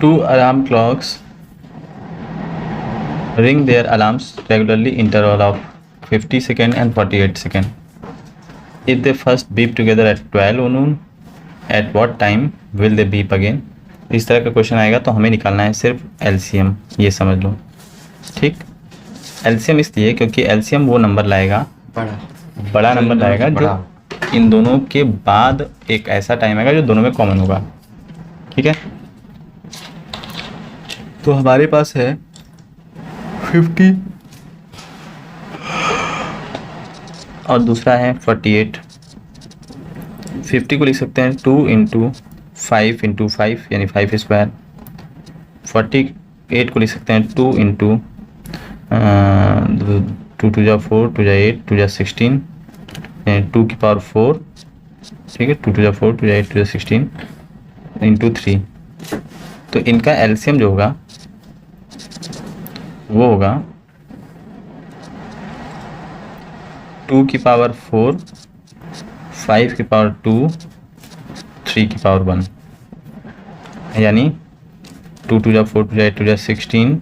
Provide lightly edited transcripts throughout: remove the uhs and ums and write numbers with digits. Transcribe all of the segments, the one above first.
2 alarm clocks ring their alarms regularly interval of 50 second and 48 second. If they first beep together at 12 noon, at what time will they beep again? इस तरह का question आएगा तो हमें निकालना है सिर्फ एलसीएम, ये समझ लो। ठीक, एलसीएम इसलिए क्योंकि एलसीएम वो नंबर लाएगा, बड़ा नंबर लाएगा जो इन दोनों के बाद एक ऐसा टाइम आएगा जो दोनों में कॉमन होगा। ठीक है, तो हमारे पास है 50 और दूसरा है 48। 50 को लिख सकते हैं 2 इंटू 5 इंटू 5 यानी 5 स्क्वायर। 48 को लिख सकते हैं 2 इंटू 2 टू जा 4 टू जा 8 टू जा 16 यानी 2 की पावर 4। ठीक है, 2 टू जा 4 टू जा 8 टू जा 16 इंटू 3। तो इनका एलसीएम जो होगा वो होगा 2 की पावर 4, 5 की पावर 2, 3 की पावर 1 यानी 2 टू जा 4 टू जा 8 टू जा 16,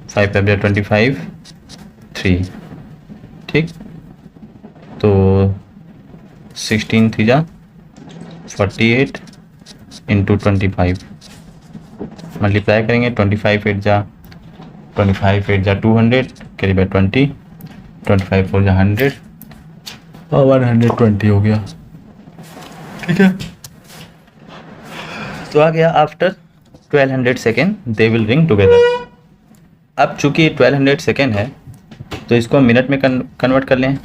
5 5 जा 25, 3। ठीक, तो 16 3 जा 48 इंटू 25 मल्टीप्लाई करेंगे। 25 8 जा 25 8 जा 200 कैरी बाय 20, 25 4 जा 100 और 120 हो गया। ठीक है, तो आ गया after 1200 second they will ring together. अब चूंकि 1200 सेकेंड है तो इसको मिनट में कन्वर्ट कर लें,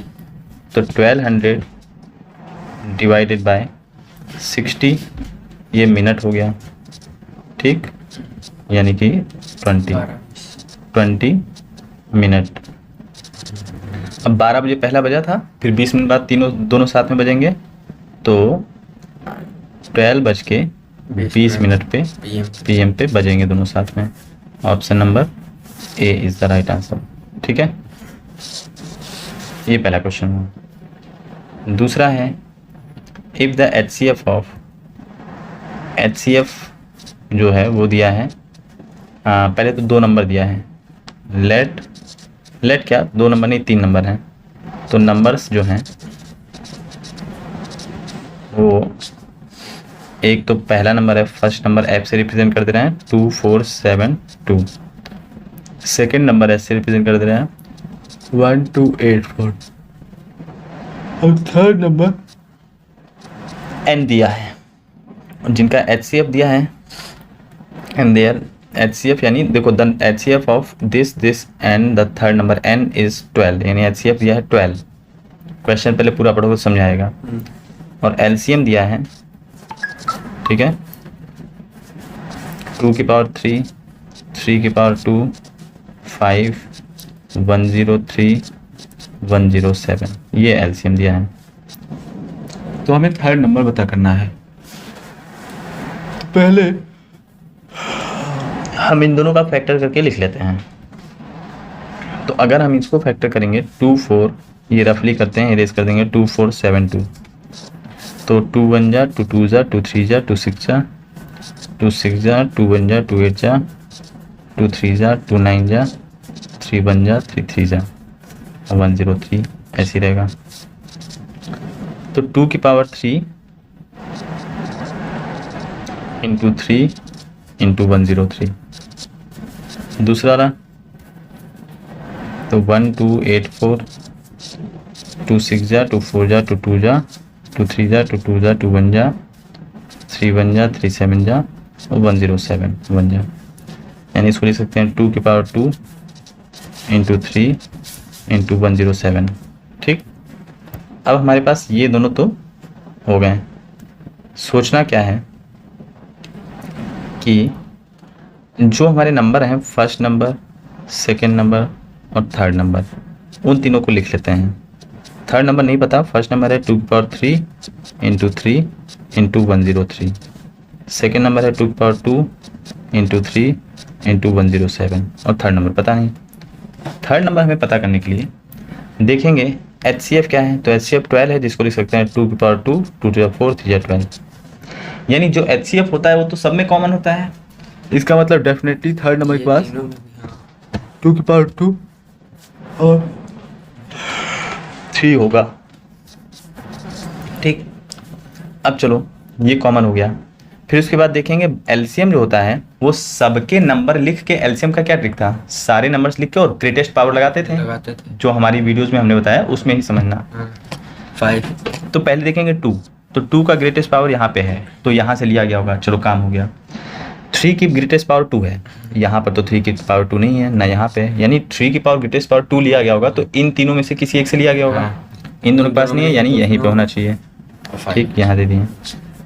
तो 1200 डिवाइडेड बाय 60 ये मिनट हो गया। ठीक, यानी कि 20 मिनट। अब 12 बजे पहला बजा था, फिर 20 मिनट बाद दोनों साथ में बजेंगे, तो 12:20 पे पीएम पे बजेंगे दोनों साथ में। Option number A is the right answer. ठीक है, ये पहला क्वेश्चन है। दूसरा है इफ द एचसीएफ जो है वो दिया है, पहले तो 2 नंबर दिया है। लेट क्या 2 नंबर नहीं 3 नंबर हैं, तो नंबर्स जो हैं वो एक तो पहला नंबर है, फर्स्ट नंबर एफ से रिप्रेजेंट कर दे रहे हैं 2 4 7 2। सेकेंड नंबर एस से रिप्रेजेंट कर दे रहे हैं 1 2 8 4 और थर्ड नंबर एन दिया है, जिनका एचसीएफ दिया है एंड देयर एचसीएफ यानी देखो the HCF of this and the third number N is 12 यानी एचसीएफ दिया है 12। क्वेश्चन पहले पूरा पढ़ोगे समझाएगा। और एलसीएम दिया है, ठीक है, 2 की पावर 3, 3 की पावर 2, 5 103 107 ये एलसीएम दिया है। तो हमें थर्ड नंबर पता करना है। पहले हम इन दोनों का फैक्टर करके लिख लेते हैं। तो अगर हम इसको फैक्टर करेंगे 2 4 ये रफली करते हैं, इरेज कर देंगे 2 4 7 2, तो 2 1 जा 2 2 जा 2 3 जा 2 6 जा 2 6 जा 2 1 जा 2 8 जा 2 3 जा 2 9 जा 3 1 जा 3 3 जा 103 ऐसे रहेगा। तो 2 की पावर 3 इंटू 3 इंटू 103। दूसरा रहा तो 1 2 8 4 2 6 जा 2 4 जा 2 2 जा 2 3 जा 2 2 जा 2 1 जा 3 1 जा 3 7 जा और 107 1 जा, यानी इसको लिख सकते हैं 2 की पावर 2 इंटू 3 इंटू 107। ठीक, अब हमारे पास ये दोनों तो हो गए। सोचना क्या है कि जो हमारे नंबर हैं फर्स्ट नंबर, सेकंड नंबर और थर्ड नंबर, उन तीनों को लिख लेते हैं। थर्ड नंबर नहीं पता, फर्स्ट नंबर है 2 की power 3 into 3 into 103। Second number है 2 की पावर 2 इंटू 3 इंटू 107 और थर्ड नंबर पता नहीं। थर्ड नंबर हमें पता करने के लिए देखेंगे एचसीएफ क्या है, तो एचसीएफ 12 है, जिसको लिख सकते हैं 2 की पावर 2 2 4 3 12। यानी जो एचसीएफ होता है वो तो सब में कॉमन होता है, इसका मतलब डेफिनेटली थर्ड नंबर के पास तीनों में भी, हाँ। 2 की पावर 2 और 3 होगा। ठीक, अब चलो ये कॉमन हो गया। फिर उसके बाद देखेंगे एलसीएम जो होता है वो सबके नंबर लिख के, एलसीएम का क्या ट्रिक था, सारे नंबर्स लिख के और ग्रेटेस्ट पावर लगाते थे, जो हमारी वीडियोस में हमने बताया उसमें ही समझना। 5 तो पहले देखेंगे 2, तो 2 का ग्रेटेस्ट पावर यहाँ पे है तो यहाँ से लिया गया होगा, चलो काम हो गया। 3 की ग्रेटेस्ट पावर 2 है, यहाँ पर तो 3 की पावर 2 नहीं है ना यहाँ पे, यानी 3 की पावर ग्रेटेस्ट पावर 2 लिया गया होगा, तो इन तीनों में से किसी एक से लिया गया होगा। इन दोनों के पास नहीं है, यानी यहीं पे होना चाहिए। ठीक, यहाँ दे दिए।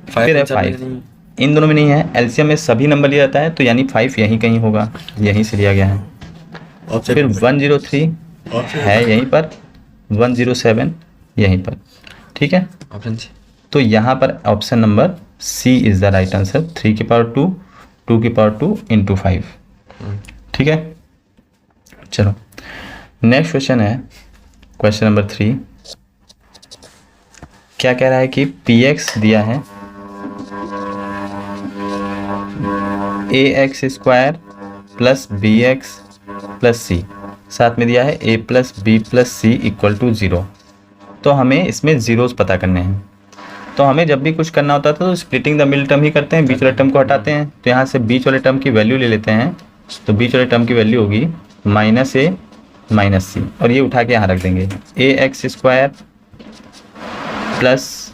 फिर है 5, इन दोनों में नहीं है, एलसीएम में सभी नंबर लिया जाता है, तो यानी 5 यहीं कहीं होगा, यहीं से लिया गया है। फिर 103 है यहीं पर, 107 यहीं पर। ठीक है, ऑप्शन सी। तो यहाँ पर option number C is the right answer. 3 की पावर 2, 2 की पावर 2 इंटू 5। ठीक है, चलो नेक्स्ट क्वेश्चन है, क्वेश्चन नंबर 3। क्या कह रहा है कि पी एक्स दिया है A X square plus B x plus C, साथ में दिया है A plus B plus C equal to 0। तो हमें इसमें जीरोस पता करने हैं। तो हमें जब भी कुछ करना होता था तो स्प्लिटिंग द मिडिल टर्म ही करते हैं, बीच वाले टर्म को हटाते हैं। तो यहाँ से बीच वाले टर्म की वैल्यू ले लेते हैं, तो बीच वाले टर्म की वैल्यू होगी माइनस ए माइनस सी, और ये उठा के यहाँ रख देंगे। ए एक्स स्क्वायर प्लस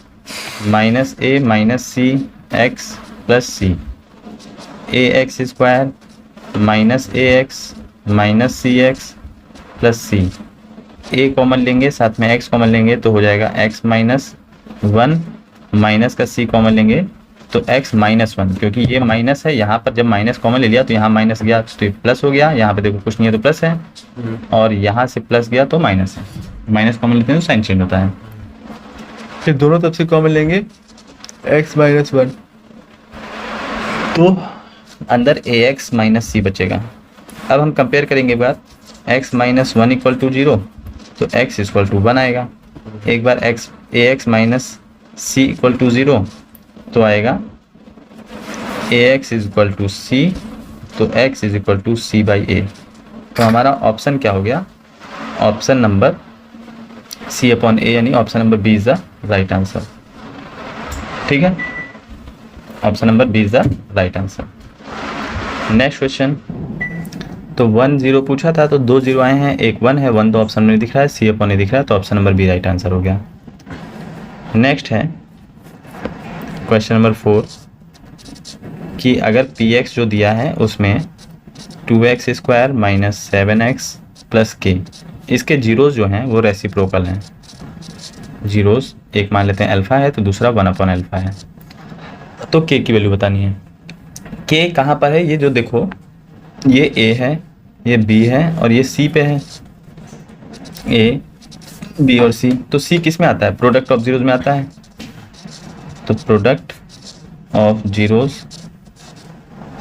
माइनस ए माइनस सी एक्स प्लस सी, ए एक्स स्क्वायर माइनस ए एक्स माइनस सी एक्स प्लस सी। ए कॉमन लेंगे, साथ में एक्स कॉमन लेंगे तो हो जाएगा एक्स माइनस 1, माइनस का सी कॉमन लेंगे तो एक्स माइनस 1, क्योंकि ये माइनस है, यहाँ पर जब माइनस कॉमन ले लिया तो यहाँ माइनस गया तो प्लस हो गया। यहाँ पे देखो कुछ नहीं है तो प्लस है, और यहाँ से प्लस गया तो माइनस है। माइनस कॉमन लेते हैं तो साइन चेंज होता है। फिर दोनों तरफ से कॉमन लेंगे एक्स माइनस 1, तो अंदर ए एक्स माइनस सी बचेगा। अब हम कंपेयर करेंगे बात, एक्स माइनस 1 इक्वल टू 0, तो एक्स इक्वल टू 1 आएगा। एक बार X A X minus C equal to 0 तो आएगा A X is equal to C, तो X is equal to C by A. तो हमारा ऑप्शन क्या हो गया, option number C upon A, यानी option number B is the right answer. ठीक है, option number B is the right answer. Next question, तो 1 0 पूछा था तो 2 0 आए हैं, एक 1 है, 1 तो ऑप्शन में दिख रहा है, सी अपॉन ए दिख रहा है, तो option number B right answer हो गया। नेक्स्ट है क्वेश्चन नंबर 4 कि अगर पी एक्स जो दिया है उसमें 2x square minus 7x plus के, इसके जीरोस जो हैं वो रेसिप्रोकल हैं। जीरोस एक मान लेते हैं अल्फा है तो दूसरा 1 अपॉन अल्फा है, तो के की वैल्यू बतानी है। के कहाँ पर है, ये जो देखो ये ए है, ये बी है और ये सी पे है, ए बी और सी। तो सी किस में आता है, प्रोडक्ट ऑफ जीरोस में आता है, तो product of zeros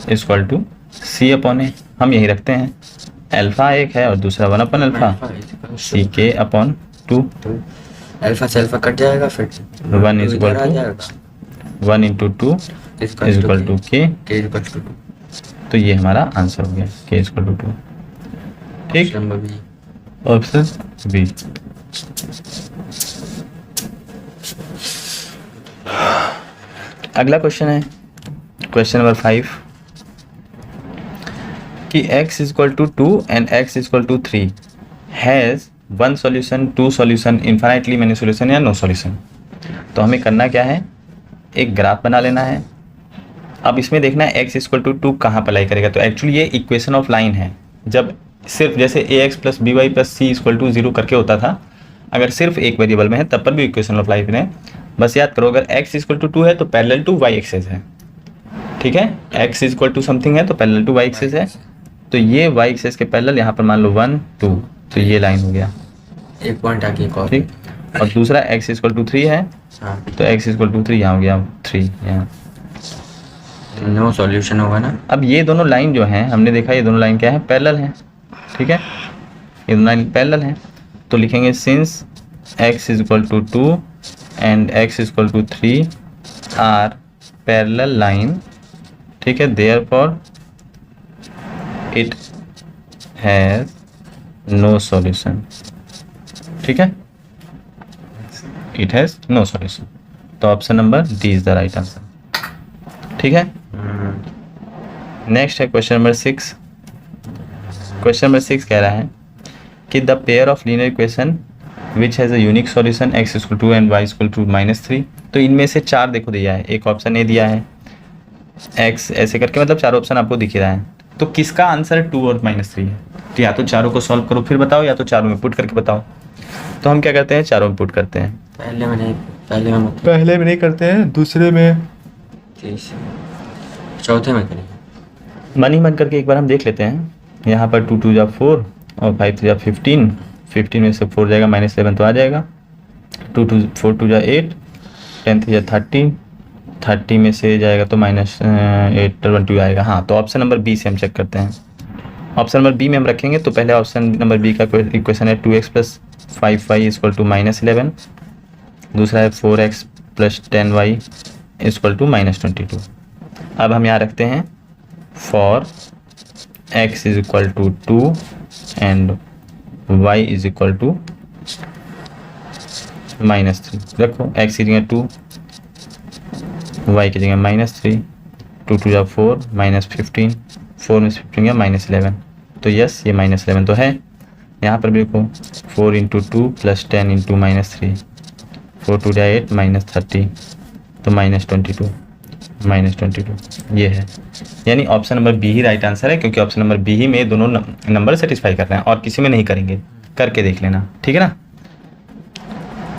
equal to C upon A, हम यही रखते हैं। अल्फा एक है और दूसरा 1 upon alpha, C K upon 2, alpha से अल्फा कट जाएगा, फिर 1 is equal to 1 into 2 is equal to K equal to 2। तो ये हमारा आंसर हो गया, के इक्वल टू 2। ठीक, ऑप्शन बी। अगला क्वेश्चन है क्वेश्चन नंबर 5 कि x equal to 2 and x equal to 3 has 1 solution, 2 solution, infinitely many solution या नो सॉल्यूशन। तो हमें करना क्या है, एक ग्राफ बना लेना है। अब इसमें देखना है x इक्वल टू 2 कहाँ अप्लाई करेगा। तो एक्चुअली ये इक्वेशन ऑफ लाइन है। जब सिर्फ जैसे A X plus B Y plus C equal to 0 करके होता था, अगर सिर्फ एक वेरिएबल में है तब पर भी इक्वेशन ऑफ लाइन है। बस याद करो, अगर x इक्वल टू 2 है तो पैरेलल टू y एक्सिस है। ठीक है, x इक्वल टू समथिंग है तो पैरेलल टू y एक्सिस है। तो ये y एक्सिस के पैरेलल यहाँ पर मान लो 1 2, तो ये लाइन हो गया एक पॉइंट आगे एक और। ठीक, और दूसरा x इक्वल टू 3 है, तो x इक्वल टू 3 यहाँ हो गया 3 यहाँ, नो सॉल्यूशन होगा ना। अब ये दोनों लाइन जो हैं हमने देखा, ये दोनों लाइन क्या है, पैरेलल हैं। ठीक है, ये दोनों लाइन पैरेलल हैं, तो लिखेंगे since x equal to 2 and x equal to 3 are parallel line. ठीक है, therefore it has no solution. ठीक है, इट हैज़ नो सॉल्यूशन। तो option number D is the right answer. ठीक है, नेक्स्ट है क्वेश्चन नंबर 6। क्वेश्चन नंबर 6 कह रहा है कि the pair of linear equation which has a unique solution x equal to एंड y इक्वल टू -3। तो इनमें से 4 देखो दिया है, एक ऑप्शन ए दिया है x ऐसे करके, मतलब 4 ऑप्शन आपको दिख रहा है। तो किसका आंसर 2 और -3 है? तो या तो चारों को सॉल्व करो फिर बताओ, या तो चारों में पुट करके बताओ। तो हम क्या करते हैं, चारों में पुट करते हैं। पहले में नहीं करते हैं, दूसरे में, चौथे में करेंगे। मन ही मन करके एक बार हम देख लेते हैं। यहाँ पर 2 2 जा 4 और 5 3 जा 15, 15 में से 4 जाएगा -7 तो आ जाएगा। 2 2 4 2 जा 8, 10 3 जा 30, 30 में से जाएगा तो -8 20 आएगा। हाँ, तो ऑप्शन नंबर बी से हम चेक करते हैं। ऑप्शन नंबर बी में हम रखेंगे तो पहले ऑप्शन नंबर बी का इक्वेशन है 2x + 5y इक्वल टू -11, दूसरा है 4x + 10y इक्वल टू -22। अब हम यहाँ रखते हैं for x is equal to 2 and y is equal to -3। रखो x की जगह 2, y की जगह -3, 2 2 जा 4 -15, 4 में से 15 गया -11। तो यस, ये -11 तो है। यहाँ पर भी देखो 4 × 2 + 10 × -3, 4 2 जा 8 -30 तो -22 ये है। यानी ऑप्शन नंबर बी ही राइट आंसर है, क्योंकि ऑप्शन नंबर बी ही में दोनों नंबर सेटिस्फाई कर रहे हैं और किसी में नहीं करेंगे। करके देख लेना, ठीक है ना।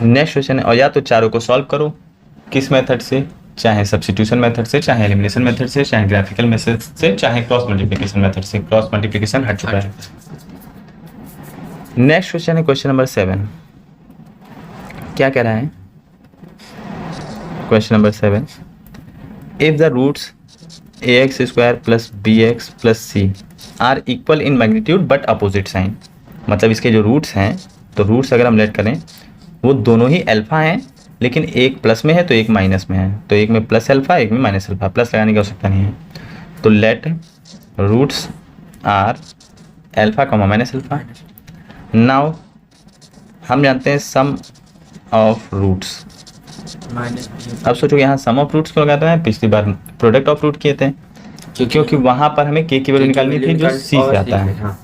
नेक्स्ट क्वेश्चन है, और या तो चारों को सॉल्व करो किस मेथड से, चाहे सब्स्टिट्यूशन मेथड से, चाहे एलिमिनेशन मेथड से, चाहे ग्राफिकल मेथड से, चाहे क्रॉस मल्टीप्लिकेशन मेथड से। क्रॉस मल्टीप्लिकेशन हट चुका है। नेक्स्ट क्वेश्चन है क्वेश्चन नंबर 7। क्या कह रहा है question number 7, if the roots ax² + bx + c are equal in magnitude but opposite sign. मतलब इसके जो रूट्स हैं, तो रूट्स अगर हम लेट करें वो दोनों ही अल्फा हैं, लेकिन एक प्लस में है तो एक माइनस में है। तो एक में प्लस अल्फा, एक में माइनस अल्फा, प्लस लगाने की आवश्यकता नहीं है। तो let roots are alpha comma minus alpha. Now हम जानते हैं सम ऑफ रूट्स। अब सोचो यहाँ सम ऑफ रूट्स क्यों लगा रहे हैं, पिछली बार प्रोडक्ट ऑफ रूट किए थे, क्योंकि वहाँ पर हमें के की वैल्यू निकालनी थी जो सी से आता है।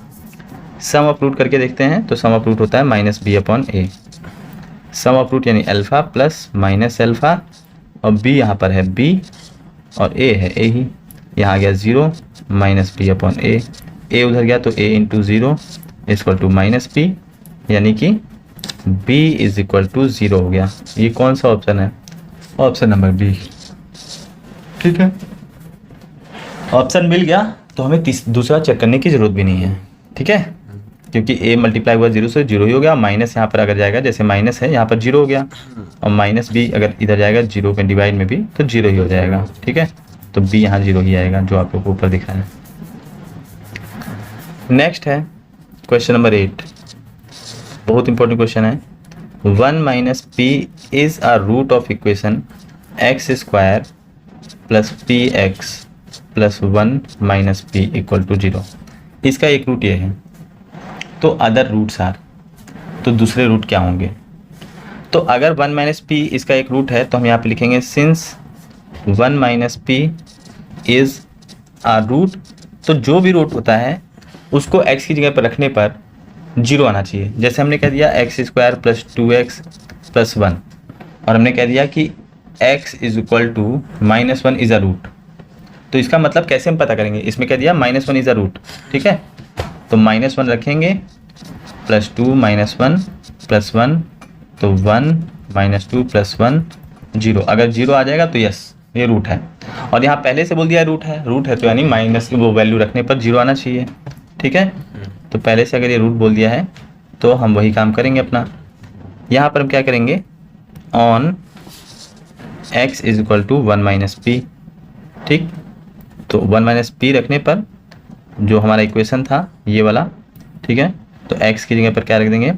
सम ऑफ रूट करके देखते हैं, तो सम ऑफ रूट होता है -b/a। सम ऑफ रूट यानी अल्फा प्लस माइनस अल्फा, और b यहाँ पर है b और a है a ही। यहाँ आ गया 0 -b/a, a उधर गया तो a × 0 = -b, यानी कि b = 0 हो गया। ये कौन सा ऑप्शन है, ऑप्शन नंबर बी। ठीक है, ऑप्शन मिल गया तो हमें दूसरा चेक करने की जरूरत भी नहीं है। ठीक है, क्योंकि a मल्टीप्लाई हुआ 0 से 0 ही हो गया। माइनस यहाँ पर अगर जाएगा, जैसे माइनस है यहाँ पर 0 हो गया, और -b अगर इधर जाएगा 0 के डिवाइड में भी तो 0 ही हो जाएगा। ठीक है, तो b यहाँ 0 ही आएगा जो आप लोग को ऊपर दिख रहा है। नेक्स्ट है क्वेश्चन नंबर 8, बहुत इंपॉर्टेंट क्वेश्चन है। 1 - p is a root of equation x² + px + 1 - p = 0। इसका एक रूट ये है, तो अदर रूट्स आर, तो दूसरे रूट क्या होंगे। तो अगर 1 - p इसका एक रूट है तो हम यहाँ पे लिखेंगे since 1 - p is a root. तो जो भी रूट होता है उसको x की जगह पर रखने पर 0 आना चाहिए। जैसे हमने कह दिया x² + 2x + 1, और हमने कह दिया कि x = -1 इज अ रूट। तो इसका मतलब कैसे हम पता करेंगे, इसमें कह दिया -1 इज अ रूट। ठीक है, तो -1 रखेंगे, +2 - 1 + 1, तो 1 - 2 + 1 0। अगर 0 आ जाएगा तो यस ये रूट है, और यहाँ पहले से बोल दिया रूट है तो यानी माइनस की वो वैल्यू रखने पर 0 आना चाहिए। ठीक है, तो पहले से अगर ये रूट बोल दिया है तो हम वही काम करेंगे अपना। यहाँ पर हम क्या करेंगे, ऑन x = 1 - p। ठीक, तो 1 - p रखने पर जो हमारा इक्वेशन था ये वाला, ठीक है, तो x की जगह पर क्या रख देंगे,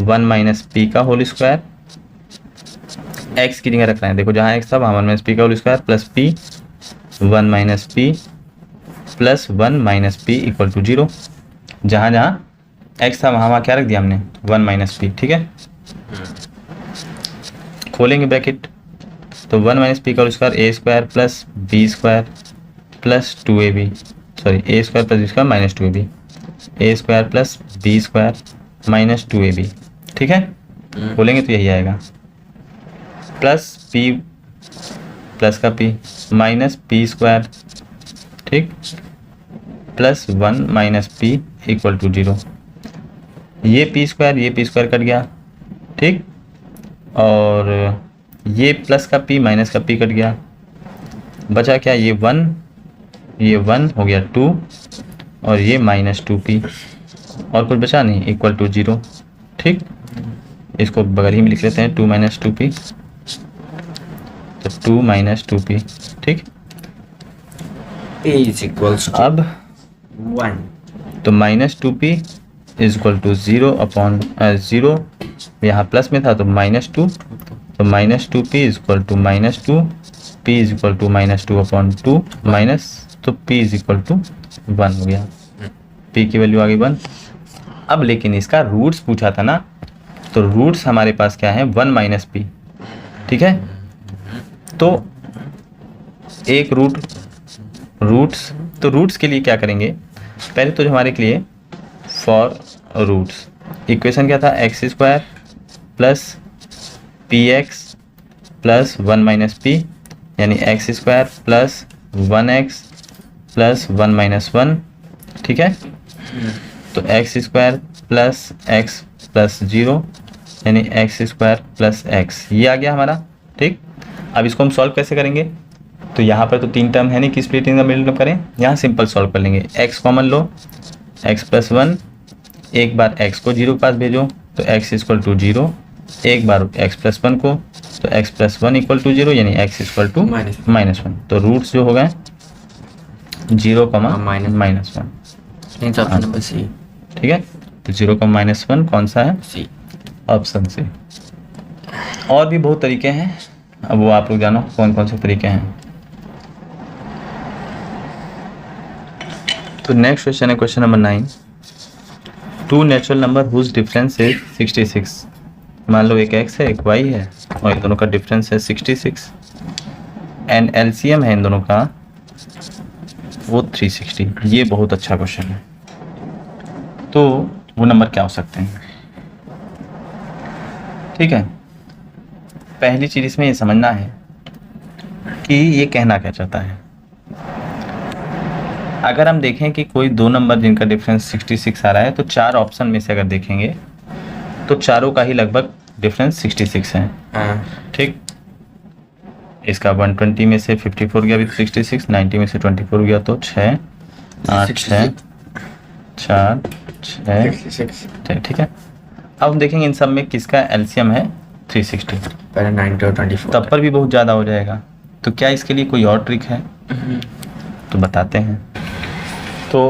1 - p का होल स्क्वायर। x की जगह रखना है, देखो जहाँ x था वहाँ 1 - p का whole square plus p 1 - p plus 1 minus P equal to 0। जहाँ जहाँ एक्स था वहाँ वहाँ क्या रख दिया हमने 1 माइनस पी। ठीक है, खोलेंगे ब्रैकेट तो 1 माइनस पी का square A square plus B square plus 2ab, sorry A square plus B square minus 2ab, A square plus B square minus 2ab। ठीक है, खोलेंगे तो यही आएगा प्लस पी प्लस का पी माइनस पी स्क्वायर, ठीक, plus 1 minus P equal to 0। ये P square cut गया, ठीक, और ये प्लस का पी माइनस का पी कट गया, बचा क्या, ये 1 हो गया 2 और ये माइनस 2p, और कुछ बचा नहीं, इक्वल टू 0। ठीक, इसको बगल ही में लिख लेते हैं 2 माइनस 2p, तो 2 माइनस 2p। ठीक, A is equals to अब 1. तो minus 2p is equal to 0 upon 0, यहाँ प्लस में था तो माइनस 2, तो minus 2p is equal to minus 2, p is equal to minus 2 upon 2 minus, तो p इज इक्वल टू 1 हो गया, p की वैल्यू आ गई 1। अब लेकिन इसका रूट्स पूछा था ना, तो रूट्स हमारे पास क्या है 1 माइनस पी। ठीक है, तो एक रूट्स, तो रूट्स के लिए क्या करेंगे, पहले तो जो हमारे के लिए फॉर रूट्स इक्वेशन क्या था, X square plus P X plus 1 minus P, यानी x square plus 1x plus 1 minus 1। ठीक है, तो X square plus x plus 0, यानी एक्स स्क्वायर प्लस एक्स, ये आ गया हमारा। ठीक, अब इसको हम सॉल्व कैसे करेंगे, तो यहाँ पर तो 3 टर्म है नहीं कि स्प्लिटिंग का मिडिल टर्म करें, यहाँ सिंपल सॉल्व कर लेंगे, x कॉमन लो, x प्लस 1, एक बार x को 0 के पास भेजो तो x इक्वल टू 0, एक बार x प्लस 1 को, तो x प्लस 1 इक्वल टू 0, यानी x इक्वल टू माइनस 1। तो रूट्स जो हो गए 0 माइनस 1, नंबर सी। ठीक है, तो 0 माइनस 1 कौन सा है, सी, ऑप्शन सी। और भी बहुत तरीके हैं, अब वो आप लोग जानो कौन कौन से तरीके हैं। तो नेक्स्ट क्वेश्चन है question number 9, 2 natural number whose difference is 66। मान लो एक x है एक y है और इन दोनों का डिफरेंस है 66 एंड एलसीएम है इन दोनों का वो 360। ये बहुत अच्छा क्वेश्चन है, तो वो नंबर क्या हो सकते हैं। ठीक है, पहली चीज इसमें ये समझना है कि ये कहना क्या चाहता है। अगर हम देखें कि कोई दो नंबर जिनका डिफरेंस 66 आ रहा है, तो 4 ऑप्शन में से अगर देखेंगे तो चारों का ही लगभग डिफरेंस 66 है। ठीक, इसका 120 में से 54 गया भी 66, 90 में से 24 गया तो 6 8 6 4 6। ठीक है, अब हम देखेंगे इन सब में किसका एलसीएम है 360। पहले 90 और 24 तब पर भी बहुत ज़्यादा हो जाएगा, तो क्या इसके लिए कोई और ट्रिक है तो बताते हैं। तो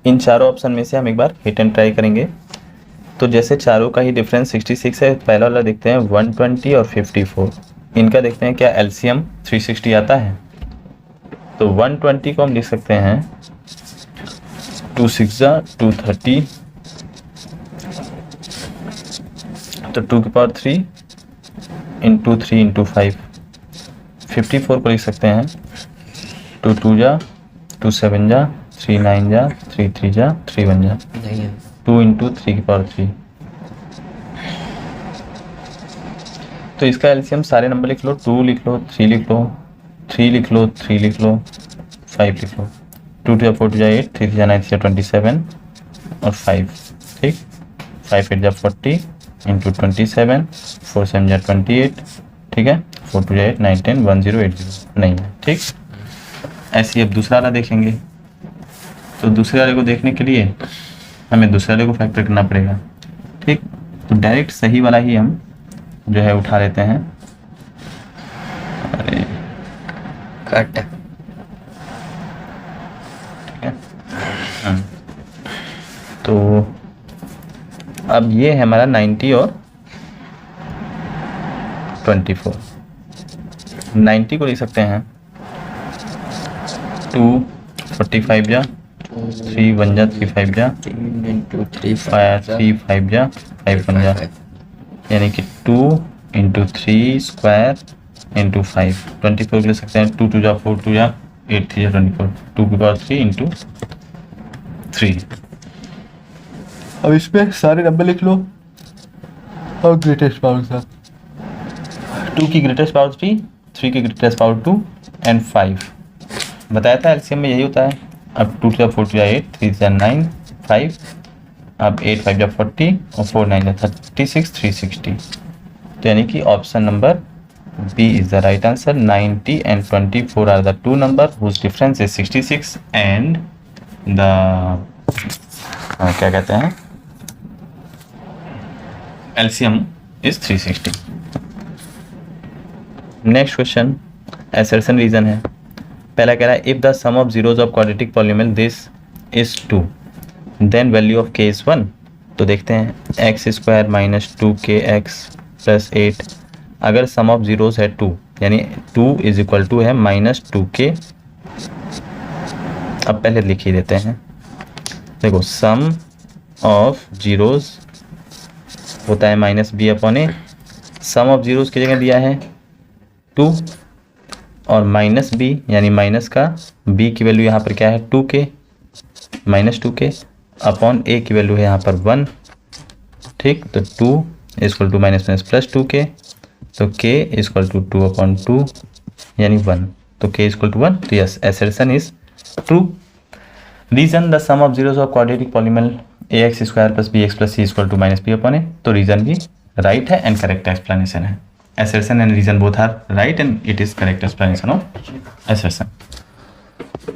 इन चारों ऑप्शन में से हम एक बार हिट एंड ट्राई करेंगे। तो जैसे चारों का ही डिफरेंस 66 है, पहला वाला देखते हैं 120 और 54, इनका देखते हैं क्या एलसीएम 360 आता है। तो 120 को हम लिख सकते हैं 2 6 230, तो 2 की पावर 3 इंटू 3 इंटू 5। 54 को लिख सकते हैं 2 2 जा 2 7 जा 3 9 जा 3 3 जा 3 1 जा, 2 इंटू 3 की पावर 3। तो इसका एलसीएम सारे नंबर लिख लो, 2 लिख लो 3 लिख लो 3 लिख लो 3 लिख लो 5 लिख लो। 2 2 4 2 8, 3 3 9 27 और 5। ठीक, 5 8 जा 40 इंटू 27, 4 7 जा 28। ठीक है, 4 2 8 9 10 1 0 8 0 नहीं है। ठीक, ऐसे ही अब दूसरा वाला देखेंगे, तो दूसरे वाले को देखने के लिए हमें दूसरे वाले को फैक्टर करना पड़ेगा। ठीक, तो डायरेक्ट सही वाला ही हम जो है उठा लेते हैं। अरे कट, ठीक है, तो अब ये है हमारा 90 और 24। 90 को लिख सकते हैं 2 45 जा 3 1 जा 3 5 जा 3 into 3 3 5 जा 5 1 जा, यानी कि 2 into 3 स्क्वायर into 5 24 ले सकते हैं। 2 2 जा 4 2 जा 8 3 जा 24 2 की पावर 3 into 3। अब इसमें सारे नंबर लिख लो और ग्रेटेस्ट पावर का 2 की ग्रेटेस्ट पावर 3 की ग्रेटेस्ट पावर 2 एंड 5 बताया था एलसीएम में यही होता है। अब 2 जा 4 जा 8 3 जा 9 5, अब 8 5 जा 40 और 4 9 जा 36 360, तो यानी कि option number B is the right answer. 90 and 24 are the two number whose difference is 66 and the क्या कहते हैं LCM is 360। Next question assertion reason है। पहला कह रहा है if the sum of zeros of quadratic polynomial this is 2 then value of k is 1। तो देखते हैं x square minus 2kx plus 8, अगर सम ऑफ जीरोज है 2 यानी 2 इज इक्वल टू है माइनस 2k। अब पहले लिख ही देते हैं, देखो सम ऑफ जीरोज होता है minus B upon A, sum of zeros की जगह दिया है 2 और माइनस बी यानी माइनस का b की वैल्यू यहाँ पर क्या है 2k minus 2k upon a की वैल्यू है यहाँ पर 1। ठीक, तो 2 equal to minus minus plus 2k, तो k इक्वल टू 2 अपॉन 2 यानी 1, तो k इक्वल टू 1। तो yes assertion is true. Reason the sum of zeros of quadratic polynomial ax square plus bx plus c equal to minus b upon a, तो reason भी right है and correct explanation है। assertion and reason both are right and it is correct explanation of assertion.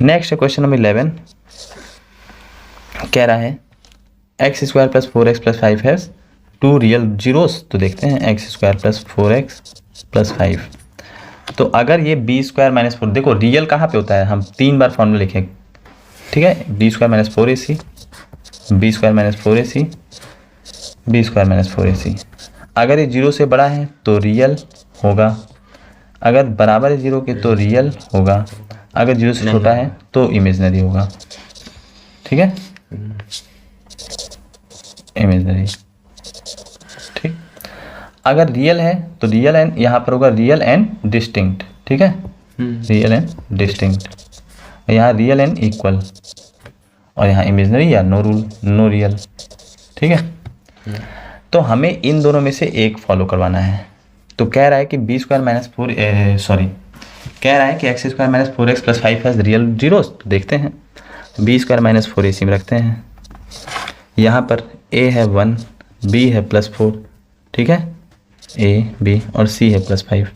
Next question number 11 कह रहा है x square plus 4x plus 5 has two real zeros. तो देखते हैं x square plus 4x plus 5, तो अगर ये b स्क्वायर माइनस 4, देखो रियल कहाँ पे होता है, हम 3 बार फॉर्मूला लिखें, ठीक है, b square minus 4ac b square minus 4ac b square minus 4ac। अगर ये जीरो से बड़ा है तो रियल होगा, अगर बराबर है जीरो के तो रियल होगा, अगर जीरो से छोटा है तो इमेजिनरी होगा। ठीक है, इमेजिनरी। ठीक, अगर रियल है तो रियल एंड यहाँ पर होगा रियल एंड डिस्टिंक्ट। ठीक है, रियल एंड डिस्टिंक्ट, यहाँ रियल एंड इक्वल और यहाँ इमेजिनरी या नो रूल नो रियल। ठीक है, तो हमें इन दोनों में से एक फॉलो करवाना है। तो कह रहा है कि बी स्क्वायर माइनस 4 कह रहा है कि x square minus 4x plus 5 has real zeros. तो देखते हैं बी स्क्वायर माइनस 4ac में रखते हैं, यहाँ पर a है 1 b है प्लस 4, ठीक है, a b और c है प्लस 5।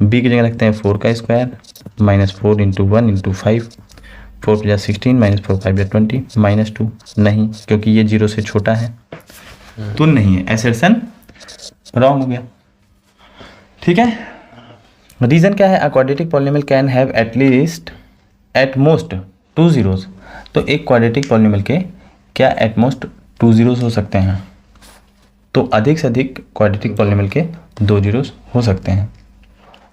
b की जगह रखते हैं 4 का square minus 4 into 1 into 5, 4 + 16 minus 4 5 20 minus 2 नहीं, क्योंकि ये जीरो से छोटा है तो नहीं है, असर्शन रॉन्ग हो गया। ठीक है, रीजन क्या है, अ quadratic polynomial can have at most 2 zeros. तो एक क्वाड्रेटिक पॉलिनोमियल के क्या एट मोस्ट 2 जीरोस हो सकते हैं, तो अधिक से अधिक क्वाड्रेटिक पॉलिनोमियल के 2 जीरोस हो सकते हैं।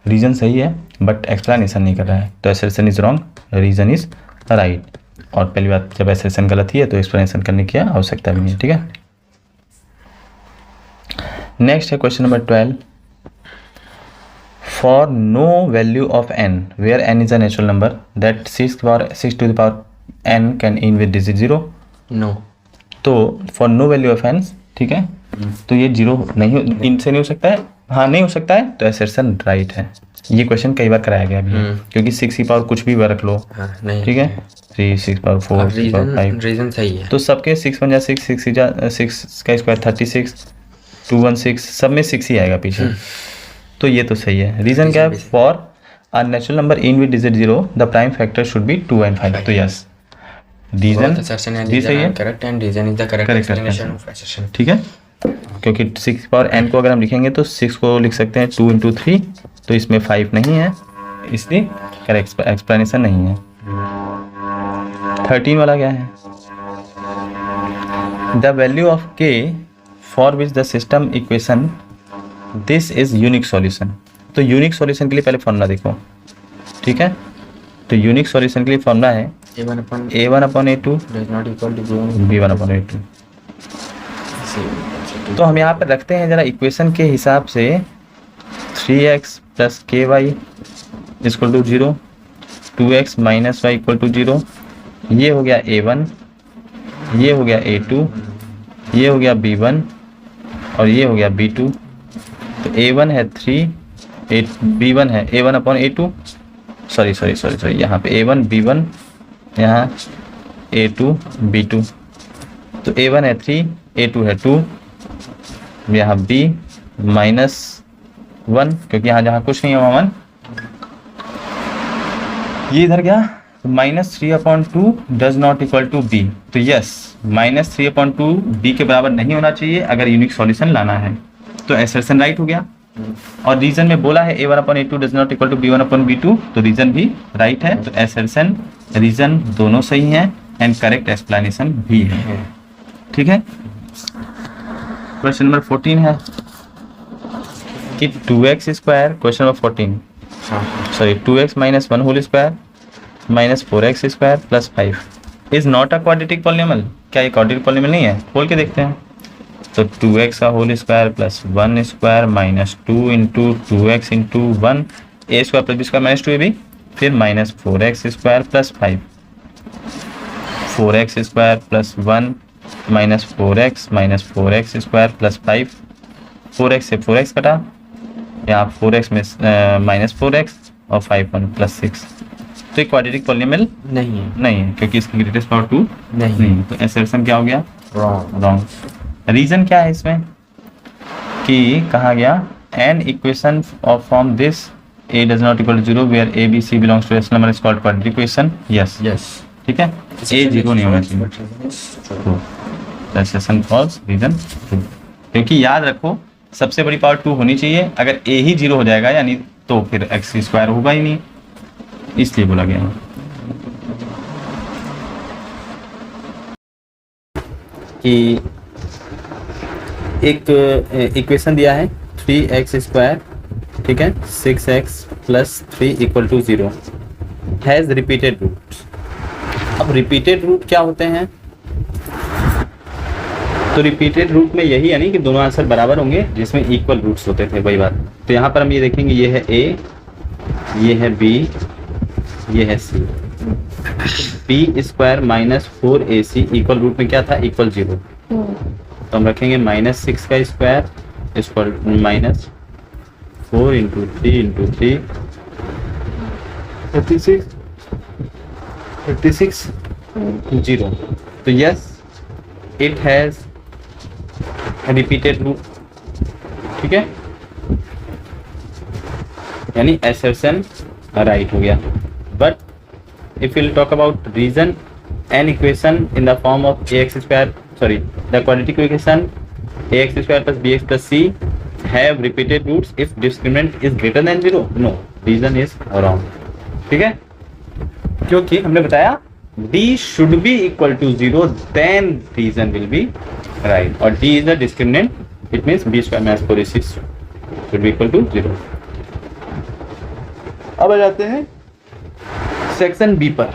रीजन सही है बट एक्सप्लेनेशन नहीं कर रहा है, तो assertion is wrong, reason is right. और पहली बात, जब असर्शन गलत ही है तो एक्सप्लेनेशन करने की आवश्यकता भी नहीं है। ठीक है, नेक्स्ट है question number 12। For no value of n where n is a natural number that 6 to the power n can end with digit 0। No, तो for no value of n, ठीक है, तो ये जीरो नहीं, इनसे नहीं हो सकता है, हाँ नहीं हो सकता है, तो असर्शन राइट है। ये क्वेश्चन कई बार कराया गया अभी, क्योंकि 6 की पावर कुछ भी रख लो, ठीक है, 3 6 पावर 4 6 पावर 5, रीजन सही है। तो सबके 6 1 जा 6 6 जा 6 का स्क्वायर 36 2 1 6, सब में 6 ही आएगा पीछे, तो ये तो सही है। रीजन क्या है, for a natural number n with digit 0 the prime factor should be 2 and 5। तो यस, रीजन भी सही है, correct and reason is the correct explanation of assertion. ठीक है, क्योंकि 6 पावर n को अगर हम लिखेंगे तो 6 को लिख सकते हैं 2 into 3, तो इसमें 5 नहीं है, इसलिए करेक्ट एक्सप्लेनेशन नहीं है। 13 वाला क्या है, the value of k for which the system equation this is unique solution. तो यूनिक सॉल्यूशन के लिए पहले फॉर्मूला देखो, ठीक है, तो यूनिक सॉल्यूशन के लिए फॉर्मूला है A1 upon A1 upon A2 does not equal to B1 upon A2। तो हम यहाँ पर रखते हैं जरा इक्वेशन के हिसाब से 3x plus k y equal to 0, 2x minus y equal to 0, ये हो गया A1, ये हो गया A2, ये हो गया B1 और ये हो गया B2। तो A1 है 3, B1 है A1 अपॉन A2, सॉरी यहाँ पे A1 B1, यहाँ A2 B2। तो A1 है 3, A2 है 2, यहाँ B माइनस 1, क्योंकि यहाँ जहाँ कुछ नहीं है वहाँ 1, ये इधर गया। तो -3/2 does not equal to b. तो यस, -3/2 बी के बराबर नहीं होना चाहिए अगर यूनिक सॉल्यूशन लाना है। तो एसर्शन राइट हो गया। और रीजन में बोला है A1/A2 does not equal to B1/B2, तो रीजन भी राइट है। तो एसर्शन रीजन दोनों सही हैं एंड करेक्ट एक्सप्लेनेशन भी है। ठीक है। क्वेश्चन नंबर 14 है कि 2x square, question number 14 sorry 2x minus 1 whole square minus 4x square plus 5 is not a quadratic polynomial. क्या ये क्वाड्रेटिक पॉलिनोमियल नहीं है? खोल के देखते हैं। तो 2x का whole square plus 1 square minus 2 into 2x into 1 A square plus B square minus 2ab, फिर minus 4x square plus 5, 4x square plus 1 minus 4x square plus 5, 4x से 4x कटा, यहाँ 4x में माइनस 4x और 5 1 plus 6। तो एक quadratic polynomial नहीं है, नहीं है क्योंकि इसकी ग्रेटेस्ट पावर 2 नहीं। तो एसर्शन क्या हो गया? रॉन्ग। रीजन क्या है इसमें कि कहा गया an equation of from this a does not equal to 0 where a b c belongs to rational number is called quadratic equation। yes ठीक है। a 0 नहीं होना चाहिए। तो एसर्शन फॉल्स, रीजन ट्रू। क्योंकि याद रखो सबसे बड़ी पावर 2 होनी चाहिए। अगर a ही 0 हो जाएगा यानी तो फिर x स्क्वायर होगा ही नहीं, इसलिए बोला गया है कि एक इक्वेशन दिया है 3x स्क्वायर, ठीक है, 6x plus 3 equal to 0 has repeated roots. अब रिपीटेड रूट क्या होते हैं? तो रिपीटेड रूट में यही है नहीं कि दोनों आंसर बराबर होंगे जिसमें इक्वल रूट्स होते थे, वही बात। तो यहाँ पर हम ये देखेंगे, ये है a, ये है b, ये है c। b square minus 4ac equal root में क्या था? इक्वल 0। तो हम रखेंगे -6 का square equal minus 4 into 3 into 3 36 0। तो yes, it has repeated root. ठीक है, यानी एसर्शन राइट हो गया। But if will talk about reason, an equation in the form of ax square, sorry the quadratic equation ax square plus bx plus c have repeated roots if discriminant is greater than 0। no, reason is wrong। ठीक है, क्योंकि हमने बताया d should be equal to 0 then reason will be right, और d is the discriminant, it means b square minus 4ac should be equal to 0। अब आ जाते हैं सेक्शन बी पर।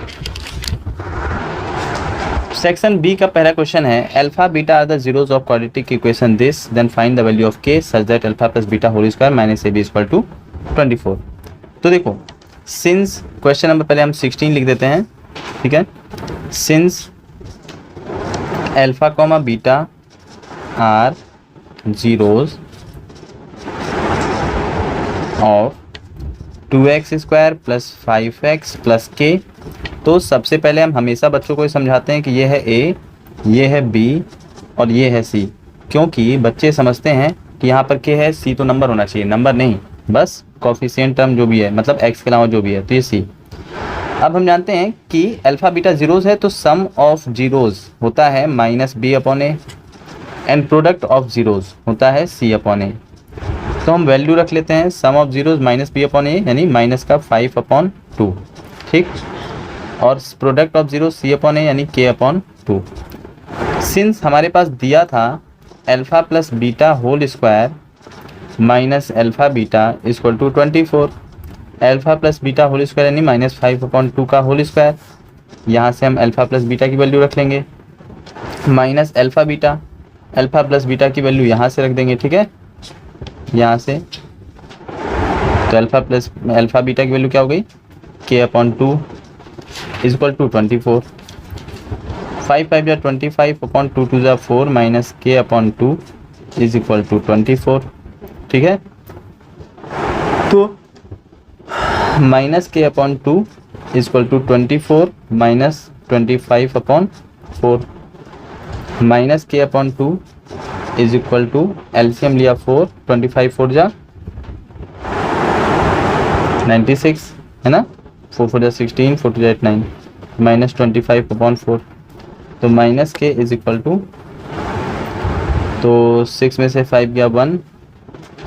सेक्शन बी का पहला क्वेश्चन है alpha beta are the zeros of quadratic equation this, then find the value of K such that alpha plus beta whole square minus ab equal to 24। तो देखो, since question number पहले हम 16 लिख देते हैं, ठीक है। Since alpha comma beta are zeros of 2x square plus 5x plus k, तो सबसे पहले हम हमेशा बच्चों को समझाते हैं कि ये है a, ये है b और ये है c, क्योंकि बच्चे समझते हैं कि यहाँ पर k है, c तो नंबर होना चाहिए, नंबर नहीं, बस कोफिशिएंट टर्म जो भी है, मतलब x के अलावा जो भी है, तो ये c। अब हम जानते हैं कि अल्फा बीटा जीरोस है तो सम ऑफ जीरोस होता है -b/a and product of zeros होता है c/a। तो हम वैल्यू रख लेते हैं सम ऑफ जीरोस -b/a यानी माइनस का 5/2, ठीक, और प्रोडक्ट ऑफ जीरो c/a यानी k/2। सिंस हमारे पास दिया था alpha plus beta whole square minus alpha beta equal to 24, alpha plus beta whole square यानी -5/2 का होल स्क्वायर, यहाँ से हम अल्फ़ा प्लस बीटा की वैल्यू रख लेंगे, माइनस अल्फ़ा प्लस बीटा की वैल्यू यहाँ से रख देंगे, ठीक है, यहाँ से। तो अल्फ़ा बीटा की वैल्यू क्या हो गई, k/2 इज इक्वल टू 24, 5 5 या 25/2 2 जा 4 minus k/2 is equal to 24, ठीक है। तो minus k/2 is equal to 24 minus 25/4 minus k/2 is equal to LCM लिया 4, 25 4 जा 96 है ना, 4 4 जा 16, 4 2 जा 8 9 माइनस 25/4। तो माइनस के इज इक्वल टू, तो 6 में से 5 गया 1,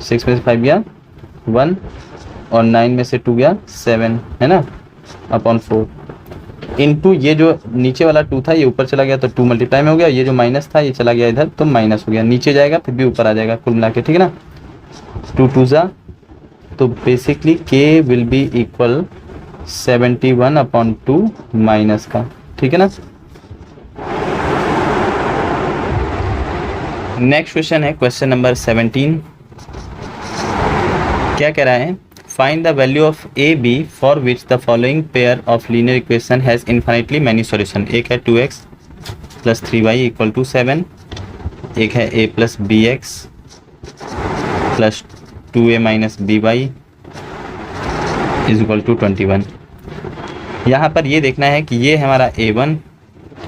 6 में से 5 गया 1 और 9 में से 2 गया 7 है ना, अपॉन 4 इनटू ये जो नीचे वाला 2 था ये ऊपर चला गया तो 2 मल्टीप्लाई में हो गया, ये जो माइनस था ये चला गया इधर तो माइनस हो गया, नीचे जाएगा फिर भी ऊपर आ जाएगा कुल मिला के, ठीक है ना। 2 2 जा, तो basically k will be equal 71/2 minus का, ठीक है ना। नेक्स्ट क्वेश्चन है क्वेश्चन नंबर 17। क्या कह रहा है, find the value of A B for which the following pair of linear equation has infinitely many solution. एक है 2x plus 3y equal to 7, एक है a plus B x plus 2a minus b y is equal to 21। यहाँ पर ये देखना है कि ये है हमारा a1,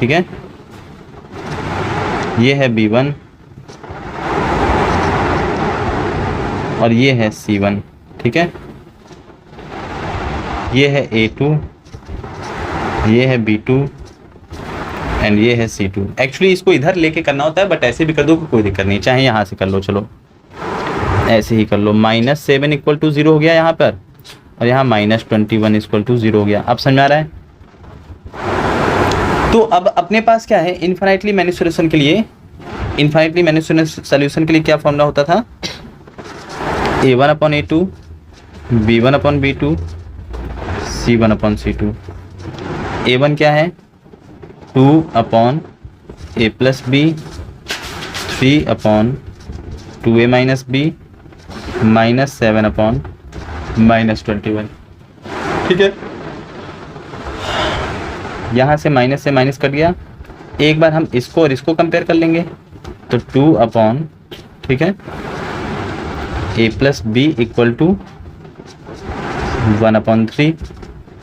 ठीक है, ये है b1 और ये है c1, ठीक है, ये है a2, ये है b2 एंड ये है c2। एक्चुअली इसको इधर लेके करना होता है बट ऐसे भी कर दो कोई दिक्कत नहीं, चाहे यहाँ से कर लो, चलो ऐसे ही कर लो। -7 इक्वल टू 0 हो गया यहाँ पर और यहाँ -21 इक्वल टू 0 हो गया। अब समझ आ रहा है। तो अब अपने पास क्या है, इन्फाइनाइटली मैनी सॉल्यूशन के लिए, इन्फाइनाइटली मैनी सॉल्यूशन के लिए क्या फॉर्मूला होता था, a1/a2 b1/b2 c1/c2। a1 क्या है 2/a plus b 3/2a minus b minus 7/-21, ठीक है। यहाँ से माइनस कट गया। एक बार हम इसको और इसको कंपेयर कर लेंगे तो 2/, ठीक है, a plus b equal to 1/3।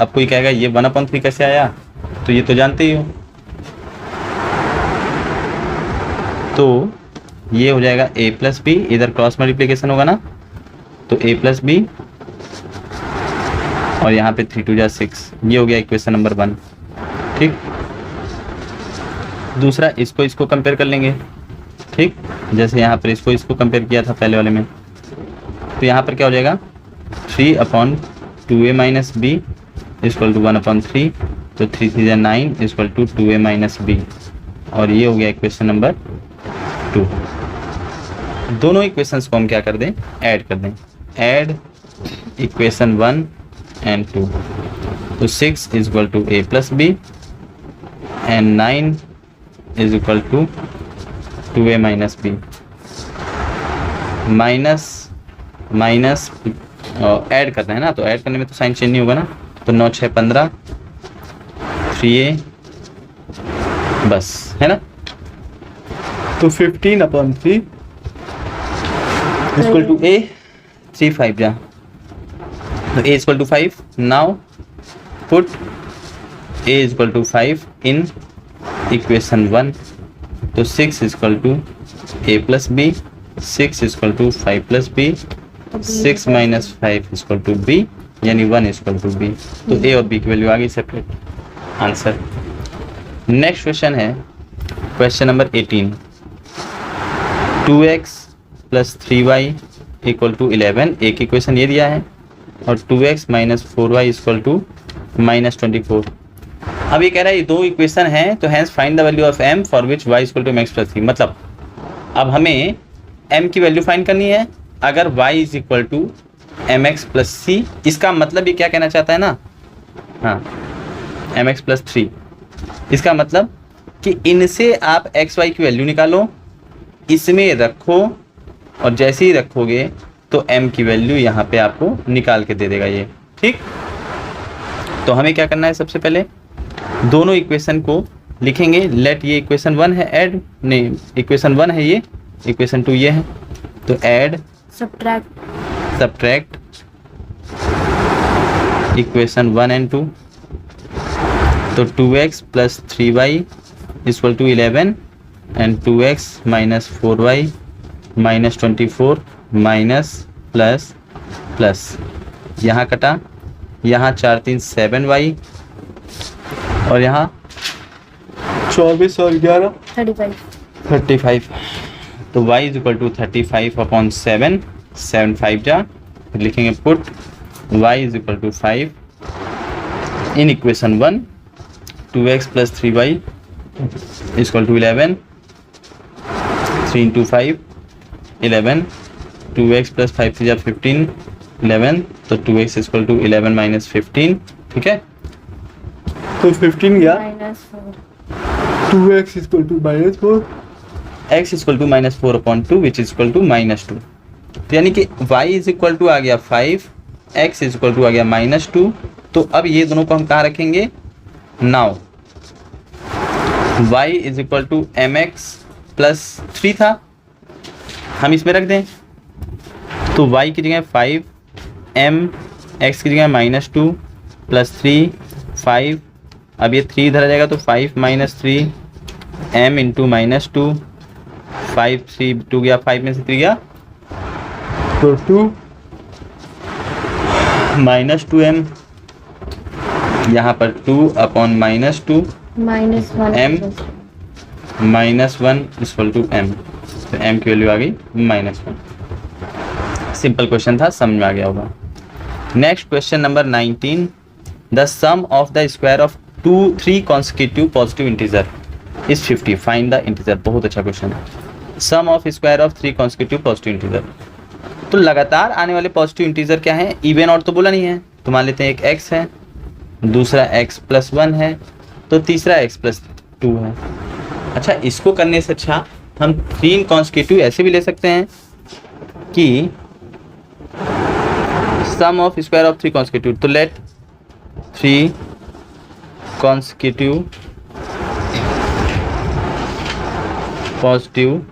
अब कोई कहेगा ये 1/3 कैसे आया, तो ये तो जानते ही हो, तो ये हो जाएगा a प्लस बी, इधर क्रॉस मल्टीप्लिकेशन होगा ना, तो a प्लस बी और यहाँ पे 3 2 जा 6, ये हो गया इक्वेशन नंबर 1, ठीक। दूसरा इसको कंपेयर कर लेंगे, ठीक, जैसे यहाँ पर इसको कंपेयर किया था पहले वाले में, तो यहाँ पर क्या हो जाएगा 3/2a minus B equal to 1/3, तो 3 3 जा 9 equal to 2a minus B, और ये हो गया इक्वेशन नंबर 2। दोनों इक्वेशंस को हम क्या कर दें, ऐड कर दें, ऐड इक्वेशन 1 एंड 2, तो 6 is equal to a plus b and 9 is equal to 2a minus b, minus add करना है ना, तो ऐड करने में तो साइन चेंज नहीं होगा ना, तो 9 6 15 3a बस, है ना, तो 15/3 इक्वल टू a 3 5 जा, तो a equal to 5। Now put a equal to 5 in equation 1, तो 6 equal to a plus b, 6 equal to 5 plus b, 6 minus 5 equal to b, यानी 1 इक्वल टू b, तो a और b की वैल्यू आ गई सेपरेट, आंसर। नेक्स्ट क्वेश्चन है question number 18। 2x plus 3y equal to 11, एक इक्वेशन ये दिया है, और 2x minus 4y equal to -24। अब ये कह रहा है ये दो इक्वेशन है, तो hence find the value of m for which y equal to mx plus 3। मतलब अब हमें m की वैल्यू फाइंड करनी है अगर y is equal to mx plus c। इसका मतलब ये क्या कहना चाहता है ना, हाँ mx प्लस 3, इसका मतलब कि इनसे आप एक्स वाई की वैल्यू निकालो, इसमें रखो, और जैसे ही रखोगे तो m की वैल्यू यहाँ पे आपको निकाल के दे देगा ये। ठीक, तो हमें क्या करना है, सबसे पहले दोनों इक्वेशन को लिखेंगे। लेट, ये इक्वेशन 1 है, ऐड नहीं, इक्वेशन 1 है ये, इक्वेशन 2 ये है, तो ऐड सब्ट्रैक्ट इक्वेशन 1 एंड 2, तो 2x plus 3y equal to 11 and 2x minus 4y minus 24 minus plus plus, यहाँ कटा, यहाँ 4 3 7y, और यहाँ 24 और 11 35, तो y is equal to 35 upon 7, 7 5 जा, फिर लिखेंगे put y is equal to 5 in equation 1, 2x plus 3y is equal to 11, 3 into 5 11, 2x plus 5 3 15 11, तो 2x is equal to 11 minus 15, ठीक है, तो 15 गया, 2x equal to minus 4, x equal to minus 4 upon 2 which is equal to minus 2, तो यानी कि y is equal to आ गया 5, x इज इक्वल टू आ गया माइनस 2। तो अब ये दोनों को हम कहाँ रखेंगे, now y is equal to mx plus 3 था, हम इसमें रख दें, तो y की जगह 5, m, x की जगह माइनस 2 प्लस 3 5, अब ये 3 इधर आ जाएगा, तो 5 माइनस 3 m इंटू माइनस 2, 5 3 2 गया, 5 में से 3 गया, तो 2 माइनस 2m, यहाँ पर 2 upon minus 2 m minus 1 equal to m, तो m की वैल्यू आ गई माइनस 1। सिंपल क्वेश्चन था, समझ में आ गया होगा। Next question number 19, the sum of the square of 3 consecutive positive integer is 50, find the integer. बहुत अच्छा क्वेश्चन है। Sum of square of 3 consecutive positive integer, तो लगातार आने वाले पॉजिटिव इंटीजर क्या है, इवन और तो बोला नहीं है, तो मान लेते हैं एक x है, दूसरा x प्लस 1 है, तो तीसरा x प्लस 2 है। अच्छा, इसको करने से अच्छा हम 3 consecutive ऐसे भी ले सकते हैं कि sum of square of 3 consecutive, तो let 3 consecutive positive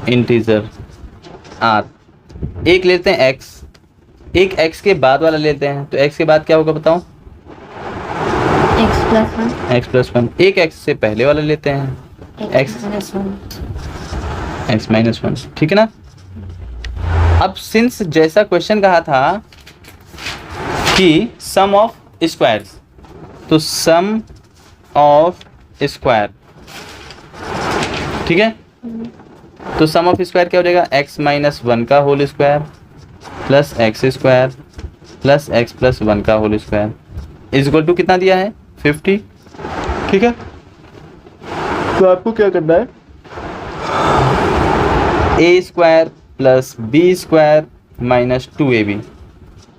integer are, एक लेते हैं x, एक x के बाद वाला लेते हैं, तो x के बाद क्या होगा बताओ, x प्लस 1, एक x से पहले वाला लेते हैं, x माइनस 1, ठीक है ना। अब सिंस जैसा क्वेश्चन कहा था कि सम ऑफ स्क्वायर्स, तो सम ऑफ स्क्वायर, ठीक है, तो सम ऑफ स्क्वायर क्या हो जाएगा, x माइनस 1 का whole square plus x square plus x plus 1 का whole square is equal to कितना दिया है, 50, ठीक है। तो आपको क्या करना है, a square plus B square minus 2ab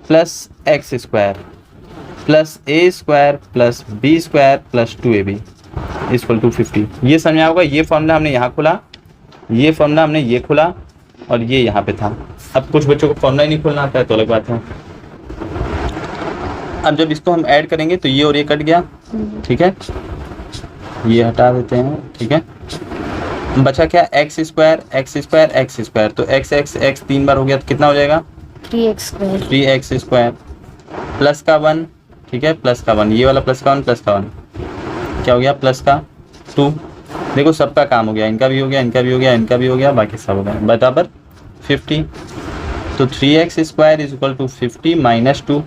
plus x square plus a square plus B square plus 2ab equal to 50। ये समझ में होगा, ये फॉर्मूला हमने यहाँ खोला, ये फॉर्मूला हमने ये खोला, और ये यहाँ पे था। अब कुछ बच्चों को फॉर्मूला ही नहीं खोलना आता है तो अलग बात है। अब जब इसको हम ऐड करेंगे तो ये और ये कट गया, ठीक है, ये हटा देते हैं, ठीक है। बचा क्या, x square x square x square, तो एक्स एक्स एक्स 3 बार हो गया तो कितना हो जाएगा, 3x स्क्वायर प्लस का 1, ठीक है, प्लस का 1, ये वाला प्लस का 1 प्लस का 1 क्या हो गया, प्लस का 2। देखो सबका काम हो गया, इनका भी हो गया, इनका भी हो गया, इनका भी हो गया, बाकी सब हो गया, बराबर 50। तो 3x square is equal to 50 minus 2,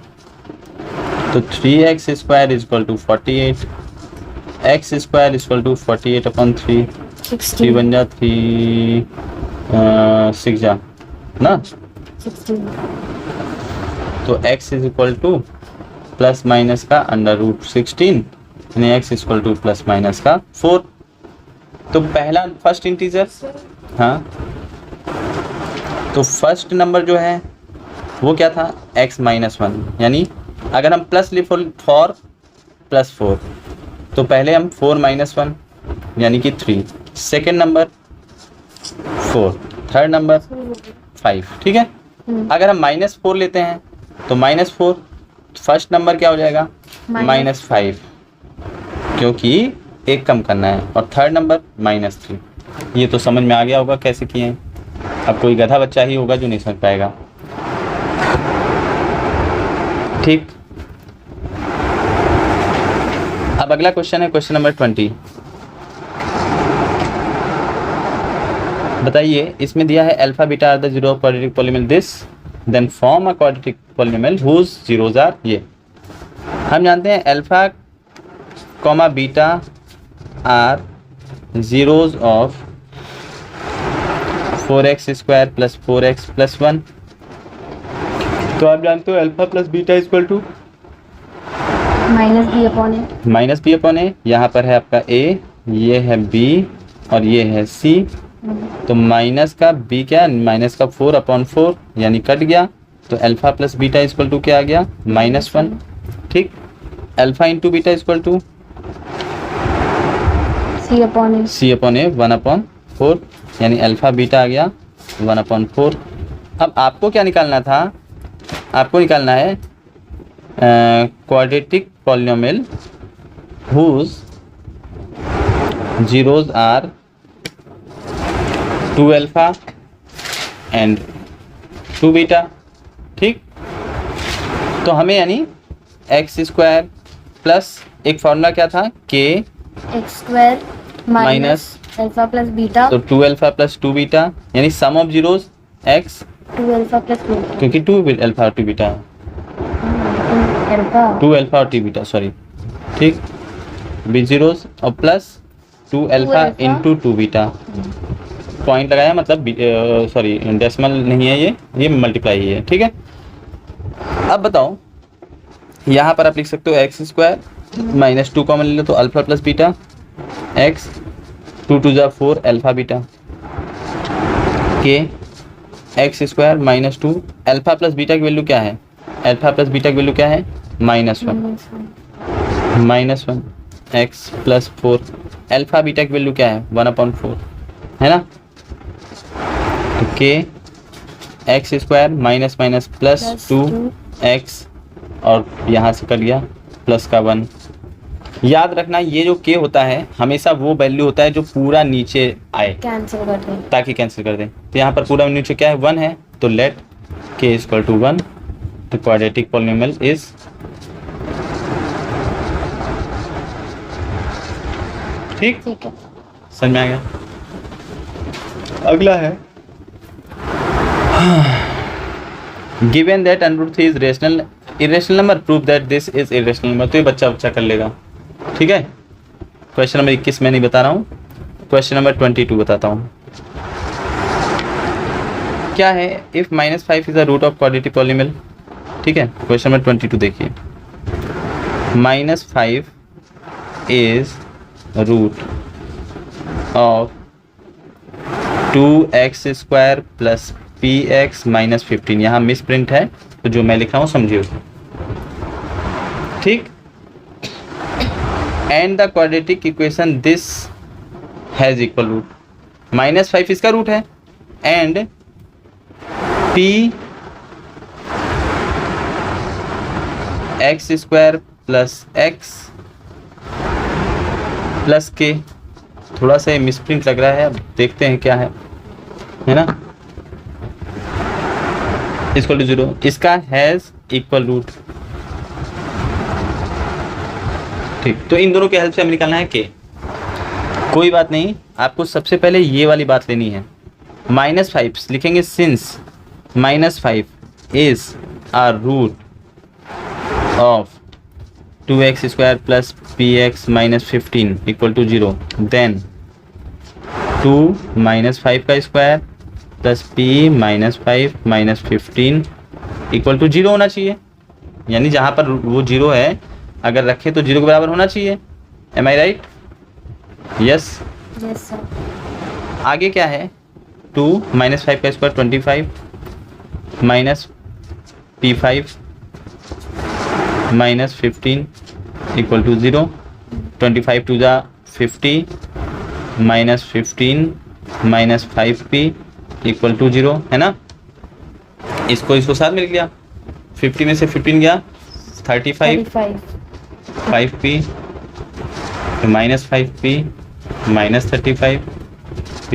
तो 3x square is equal to 48, x square is equal to 48 upon 3, 3 बन जा 3 6 जा ना, 16। तो x is equal two plus minus का अंडर रूट 16, यानी x is equal two plus minus का 4। तो पहला फर्स्ट इंटीजर, हाँ, तो फर्स्ट नंबर जो है वो क्या था, x माइनस 1, यानी अगर हम प्लस लिख फॉर प्लस 4, तो पहले हम 4 माइनस 1 यानी कि 3, सेकेंड नंबर 4, थर्ड नंबर 5, ठीक है। अगर हम -4 लेते हैं तो -4, फर्स्ट नंबर क्या हो जाएगा -5, क्योंकि एक कम करना है, और थर्ड नंबर -3। ये तो समझ में आ गया होगा कैसे किए हैं। अब कोई गधा बच्चा ही होगा जो नहीं समझ पाएगा, ठीक। अब अगला क्वेश्चन है क्वेश्चन नंबर 20। बताइए, इसमें दिया है alpha beta are the zero of quadratic polynomial this, then form a quadratic polynomial whose zeros are ये। हम जानते हैं alpha comma beta are zeros of 4x square plus 4x plus 1। तो आप जानते हो alpha plus beta equal to minus B upon A. यहाँ पर है आपका a, ये है b और ये है c। तो माइनस का b क्या है, माइनस का 4 अपॉन 4 यानी कट गया, तो alpha plus beta equal to क्या आ गया -1, ठीक। Alpha into beta equal to C upon A 1/4, यानी अल्फा बीटा आ गया 1/4। अब आपको क्या निकालना था, आपको निकालना है quadratic polynomial whose zeros are 2 alpha and 2 beta, ठीक। तो हमें यानी एक्स स्क्वायर प्लस एक फॉर्मूला क्या था k x square minus alpha plus beta, तो 2 अल्फा प्लस 2 बीटा, यानी sum of zeros x 2 alpha plus beta, क्योंकि 2 अल्फा और 2 बीटा, 2 अल्फा और 2 बीटा सॉरी, ठीक। बी जीरोज और plus 2 alpha into 2 beta, point लगाया मतलब सॉरी डेसिमल नहीं है, ये मल्टीप्लाई है, ठीक है। अब बताओ, यहाँ पर आप लिख सकते हो एक्स स्क्वायर माइनस 2 कॉमन ले लो तो अल्फा प्लस बीटा एक्स 2 2 जा 4 अल्फा बीटा के x square minus 2 alpha plus beta की वैल्यू क्या है, अल्फा प्लस बीटा की वैल्यू क्या है -1 एक्स प्लस 4 अल्फा बीटा की वैल्यू क्या है 1/4 है ना। तो के x square minus minus plus 2 x और यहाँ से कर लिया प्लस का 1। याद रखना ये जो k होता है हमेशा वो वैल्यू होता है जो पूरा नीचे आए, कैंसिल कर दें, ताकि कैंसिल कर दें। तो यहाँ पर पूरा नीचे क्या है 1 है, तो लेट k इक्वल टू 1, तो क्वाड्रेटिक पॉलिनोमियल इज ठीक ठीक है। समझ में आ गया। अगला है given that √3 is rational irrational number, prove that this is irrational number. तो ये बच्चा कर लेगा, ठीक है। क्वेश्चन नंबर 21 मैं नहीं बता रहा हूँ, क्वेश्चन नंबर 22 बताता हूँ। क्या है, if -5 is the root of quadratic polynomial, ठीक है। क्वेश्चन नंबर 22 देखिए, -5 is root of 2x square plus px minus 15। यहाँ मिस प्रिंट है तो जो मैं लिख रहा हूँ समझिए उसे, ठीक। And the quadratic equation this has equal root, -5 इसका रूट है and p x square plus x plus k। थोड़ा सा मिस प्रिंट लग रहा है, अब देखते हैं क्या है ना। इक्वल टू 0, इसका हैज इक्वल रूट, ठीक। तो इन दोनों के हेल्प से हमें निकालना है k। कोई बात नहीं, आपको सबसे पहले ये वाली बात लेनी है। -5 लिखेंगे since -5 is a root of 2x square plus px minus 15 equal to 0, then 2 -5 का square plus p -5 minus 15 equal to 0 होना चाहिए। यानी जहाँ पर वो 0 है अगर रखे तो 0 के बराबर होना चाहिए। Am I right? Yes sir. आगे क्या है, 2 -5 का square 25 minus p5 minus 15 equal to 0, 25 two जा 50 minus 15 minus 5p equal to 0 है ना। इसको साथ में लिख लिया, 50 में से 15 गया 35, 5p minus 5p minus 35p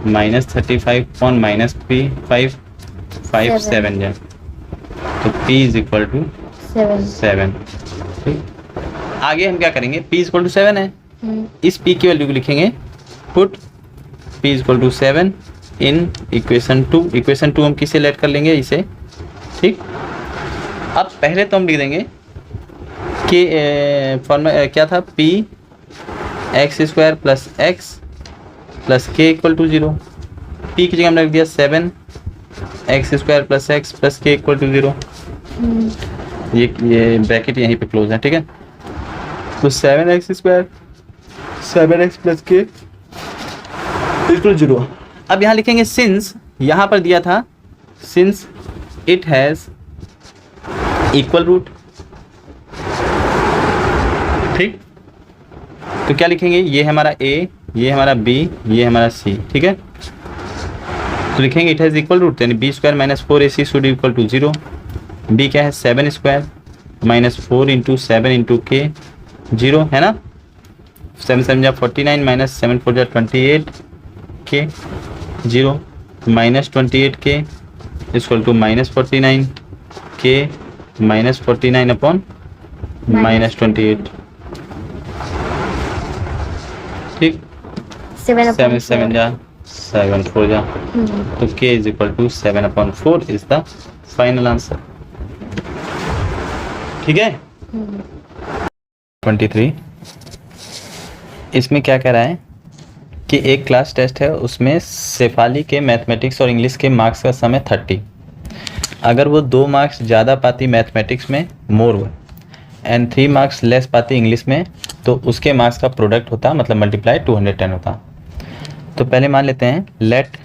minus 35 on minus p 5 7 जाए तो p इज इक्वल टू 7। ठीक, आगे हम क्या करेंगे, p इज इक्वल टू 7 है, इस p की वैल्यू को लिखेंगे, put p is equal to 7 in equation 2। Equation 2 हम किसे लेट कर लेंगे, इसे। ठीक, अब पहले तो हम लिख देंगे कि फॉर्मूला क्या था, p x square plus x plus के इक्वल टू 0। p की जगह हमने रख दिया 7 x square plus x plus के इक्वल टू 0। ये ब्रैकेट यहीं पे क्लोज है, ठीक है। तो 7x स्क्वायर 7x प्लस के इक्वल 0। अब यहाँ लिखेंगे सिंस, यहाँ पर दिया था since it has equal root. ठीक, तो क्या लिखेंगे, ये है हमारा a, ये है हमारा b, ये है हमारा c। ठीक है, तो लिखेंगे इट हैज़ इक्वल रूट, यानी b square minus 4ac should equal to 0। b क्या है 7 स्क्वायर माइनस 4 इंटू 7 इंटू के 0 है ना। 7 7 जा 49 माइनस 7 4 जा 28 के 0 माइनस 28 के इक्वल टू माइनस 49 के माइनस 49 अपॉन माइनस 28। ठीक, 7 7 जा 7 4 जा, तो k is equal to 7 upon 4 is the final answer. ठीक है। 23 इसमें क्या कह रहा है कि एक क्लास टेस्ट है, उसमें शेफाली के मैथमेटिक्स और इंग्लिश के मार्क्स का समय 30। अगर वो 2 मार्क्स ज़्यादा पाती मैथमेटिक्स में, मोर हुआ, एंड 3 मार्क्स लेस पाती इंग्लिश में, तो उसके मार्क्स का प्रोडक्ट होता, मतलब मल्टीप्लाई 210 होता। तो पहले मान लेते हैं, लेट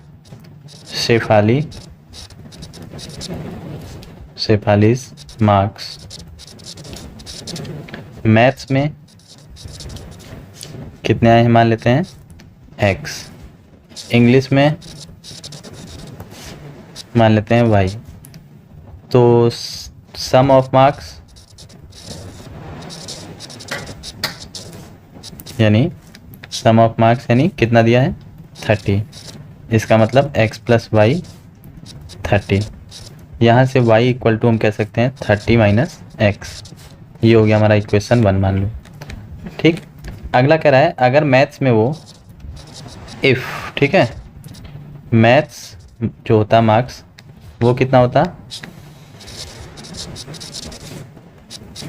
शेफालीज मार्क्स मैथ्स में कितने आए हैं, मान लेते हैं x, इंग्लिश में मान लेते हैं y। तो सम ऑफ मार्क्स यानी सम ऑफ मार्क्स यानी कितना दिया है 30। इसका मतलब x प्लस वाई 30। यहाँ से y इक्वल टू हम कह सकते हैं 30 माइनस एक्स। ये हो गया हमारा इक्वेशन 1 मान लो। ठीक, अगला कह रहा है अगर मैथ्स में वो इफ़, ठीक है, मैथ्स जो होता मार्क्स वो कितना होता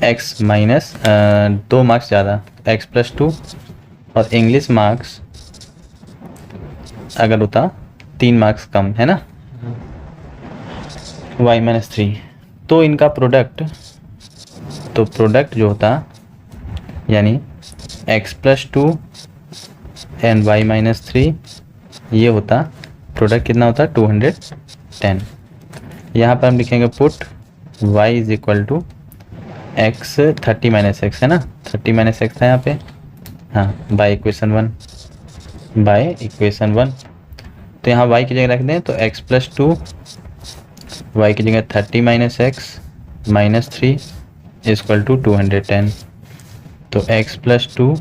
x माइनस 2 मार्क्स ज़्यादा x प्लस 2, और इंग्लिश मार्क्स अगर होता 3 मार्क्स कम, है ना, y माइनस 3। तो इनका प्रोडक्ट जो होता यानी x plus 2 and y minus 3, ये होता प्रोडक्ट कितना होता 210। यहाँ पर हम लिखेंगे put y is equal to x 30 minus x, है ना, 30 माइनस एक्स था यहाँ पे, हाँ, बाय इक्वेशन 1। तो यहाँ y की जगह रख दें तो x प्लस 2, y की जगह 30 minus x minus 3 equal to 210। तो x प्लस 2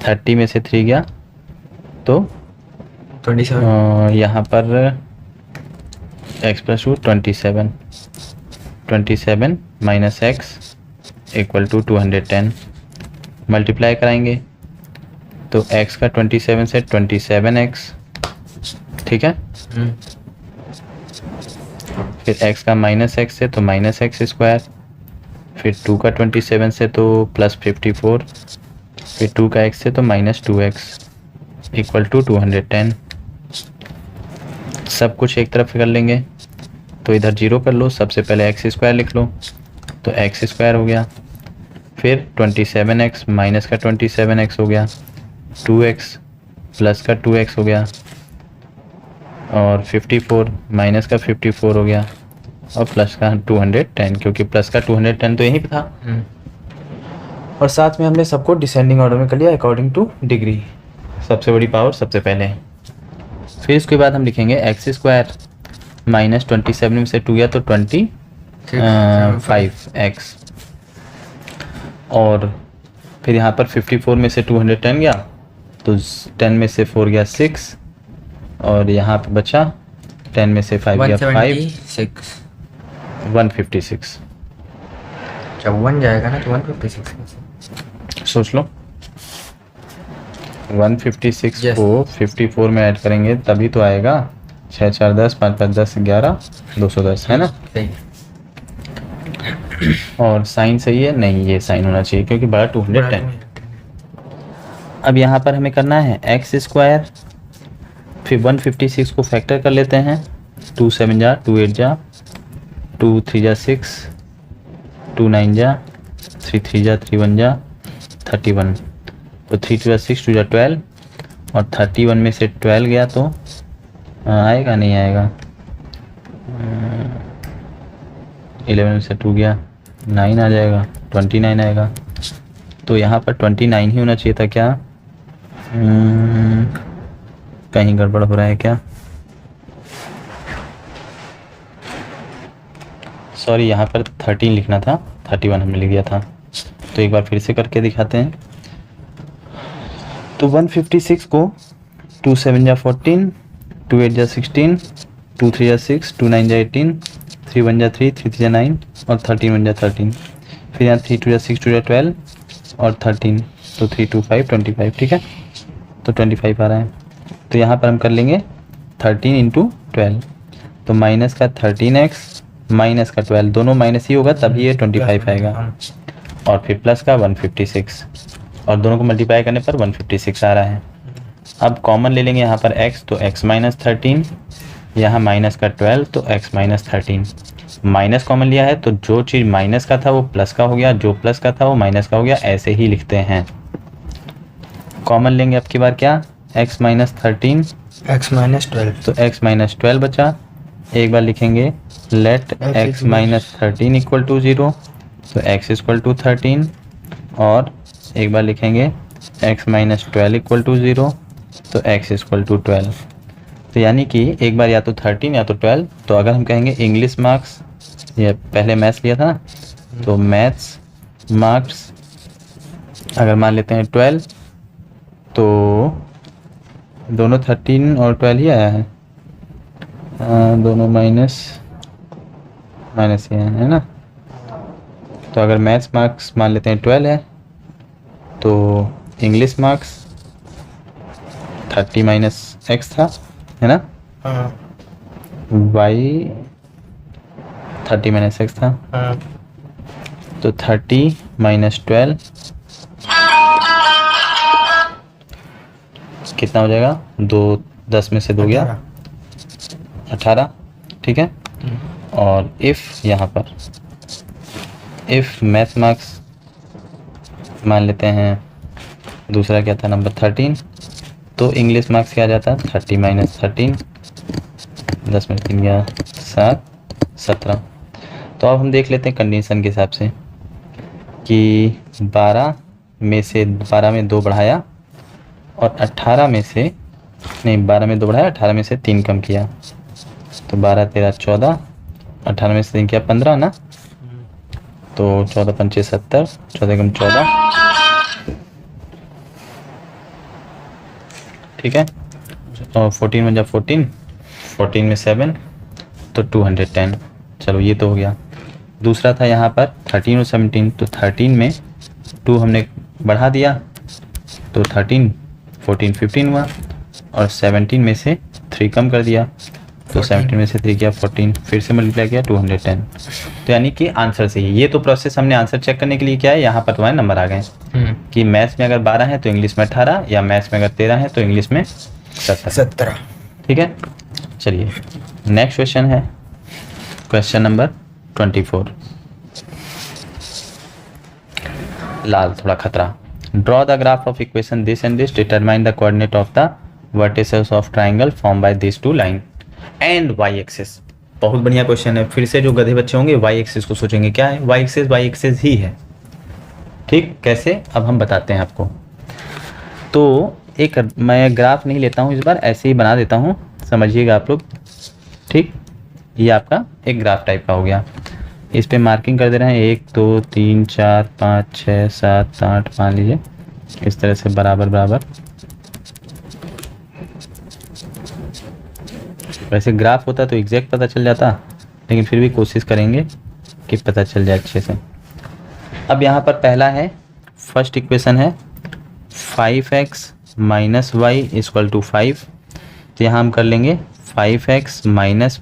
30 में से 3 गया तो 27, यहाँ पर x plus 2 27 minus x equal to 210। Multiply कराएंगे तो x का 27 से 27x, ठीक है, फिर x का माइनस x से तो माइनस एक्स स्क्वायर, फिर 2 का 27 से तो प्लस 54, फिर 2 का x से तो माइनस 2x इक्वल टू 210। सब कुछ एक तरफ कर लेंगे तो इधर 0 कर लो, सबसे पहले x स्क्वायर लिख लो तो x स्क्वायर हो गया, फिर 27x माइनस का 27x हो गया, 2x प्लस का 2x हो गया, और 54 माइनस का 54 हो गया, और प्लस का 210, क्योंकि प्लस का 210 तो यहीं पे था। और साथ में हमने सबको डिसेंडिंग ऑर्डर में कर लिया अकॉर्डिंग टू डिग्री, सबसे बड़ी पावर सबसे पहले। फिर इसके बाद हम लिखेंगे एक्स स्क्वायर माइनस 27 में से 2 गया तो 25 एक्स, और फिर यहाँ पर 54 में से 210 गया तो 10 में से 4 गया 6, और यहाँ पे बचा 10 में से 5 गया 5, 156। जब 1 जाएगा ना तो 156 सोच लो 156 Yes. को 54 में ऐड करेंगे तभी तो आएगा 6 4 10 5 5 10 11 210, है ना। सही। और साइन सही है नहीं, ये साइन होना चाहिए क्योंकि बड़ा 210। अब यहाँ पर हमें करना है एक्स स्क्वायर, फिर 156 को फैक्टर कर लेते हैं, 2 7 जा 2 8 जा 2 3 जा 6 2 9 जा 3 3 जा 3 1 जा 31, तो 3 2 जा 6 2 जा 12, और 31 में से 12 गया तो आएगा नहीं आएगा, 11 में से 2 गया 9 आ जाएगा, 29 आएगा। तो यहाँ पर 29 ही होना चाहिए था क्या, कहीं गड़बड़ हो रहा है क्या, सॉरी यहाँ पर 13 लिखना था, 31 हमने लिख दिया था। तो एक बार फिर से करके दिखाते हैं। तो 156 को 2 7 जा 14 2 8 जा 16 2 3 जा 6 2 9 जा 18 3 1 जा 3 3 3 जा 9 और 13 1 जा 13, फिर यहाँ 3 2 जा 6 2 जा 12 और 13, तो 3 2 5 25, ठीक है। तो 25 आ रहा है। तो यहाँ पर हम कर लेंगे 13 इंटू 12, तो माइनस का 13x माइनस का 12, दोनों माइनस ही होगा तभी ये 25 आएगा, और फिर प्लस का 156, और दोनों को मल्टीप्लाई करने पर 156 आ रहा है। अब कॉमन ले लेंगे यहाँ पर x, तो x माइनस 13, यहाँ माइनस का 12 तो x माइनस 13, माइनस कॉमन लिया है तो जो चीज़ माइनस का था वो प्लस का हो गया, जो प्लस का था वो माइनस का हो गया, ऐसे ही लिखते हैं। कॉमन लेंगे अब की बार क्या, x माइनस 13 x माइनस 12, तो x माइनस 12 बचा। एक बार लिखेंगे let x minus 13 equal to 0, तो x इक्वल टू 13, और एक बार लिखेंगे x माइनस 12 इक्वल टू 0, तो x इक्वल टू 12। तो यानी कि एक बार या तो 13 या तो 12। तो अगर हम कहेंगे इंग्लिश मार्क्स, ये पहले मैथ्स लिया था ना, तो मैथ्स मार्क्स अगर मान लेते हैं 12, तो दोनों 13 और 12 ही आया है, दोनों माइनस ही है ना। तो अगर मैथ्स मार्क्स मान लेते हैं 12 है, तो इंग्लिश मार्क्स 30 माइनस एक्स था, है ना, y 30 माइनस एक्स था, तो 30 माइनस 12 कितना हो जाएगा, 2 10 में से 2 गया 18, ठीक है। और इफ़ यहाँ पर इफ़ मैथ मार्क्स मान लेते हैं, दूसरा क्या था नंबर 13, तो इंग्लिश मार्क्स क्या आ जाता है 30 माइनस 13, 10 में 3 गया 7 17। तो अब हम देख लेते हैं कंडीशन के हिसाब से कि 12 में 2 बढ़ाया और 18 में से नहीं 12 में 2 बढ़ाया 18 में से 3 कम किया, तो 12 13 14, 18 में से 3 किया 15 ना, तो 14 पंचे 70, 14 कम 14, ठीक है। और 14 में जब 14 में 7, तो 210। चलो ये तो हो गया। दूसरा था यहाँ पर 13 और 17, तो 13 में 2 हमने बढ़ा दिया, तो 13 14 15 हुआ, और 17 में से 3 कम कर दिया, तो 17 में से 3 किया 14, फिर से मल्टीप्लाई किया 210। तो यानी कि आंसर सही है। ये तो प्रोसेस हमने आंसर चेक करने के लिए किया है। यहाँ पर तुम्हारे नंबर आ गए कि मैथ्स में अगर 12 है तो इंग्लिश में 18, या मैथ्स में अगर 13 है तो इंग्लिश में 17। ठीक है, चलिए नेक्स्ट क्वेश्चन है क्वेश्चन नंबर 24। लाल थोड़ा खतरा। Draw the graph of equation this and this, determine the coordinate of the vertices of triangle form by this two line and y axis. बहुत बढ़िया क्वेश्चन है। फिर से जो गधे बच्चे होंगे वाई एक्सिस को सोचेंगे क्या है, वाई एक्सिस ही है। ठीक, कैसे अब हम बताते हैं आपको। तो एक मैं ग्राफ नहीं लेता हूँ इस बार, ऐसे ही बना देता हूँ, समझिएगा आप लोग। ठीक, ये आपका एक ग्राफ टाइप का हो गया। इस पे मार्किंग कर दे रहे हैं 1 2 3 4 5 6 7 8, मान लीजिए इस तरह से बराबर बराबर। वैसे ग्राफ होता तो एग्जैक्ट पता चल जाता, लेकिन फिर भी कोशिश करेंगे कि पता चल जाए अच्छे से। अब यहाँ पर पहला है, फर्स्ट इक्वेशन है 5x minus y equal to 5। तो यहाँ हम कर लेंगे 5x minus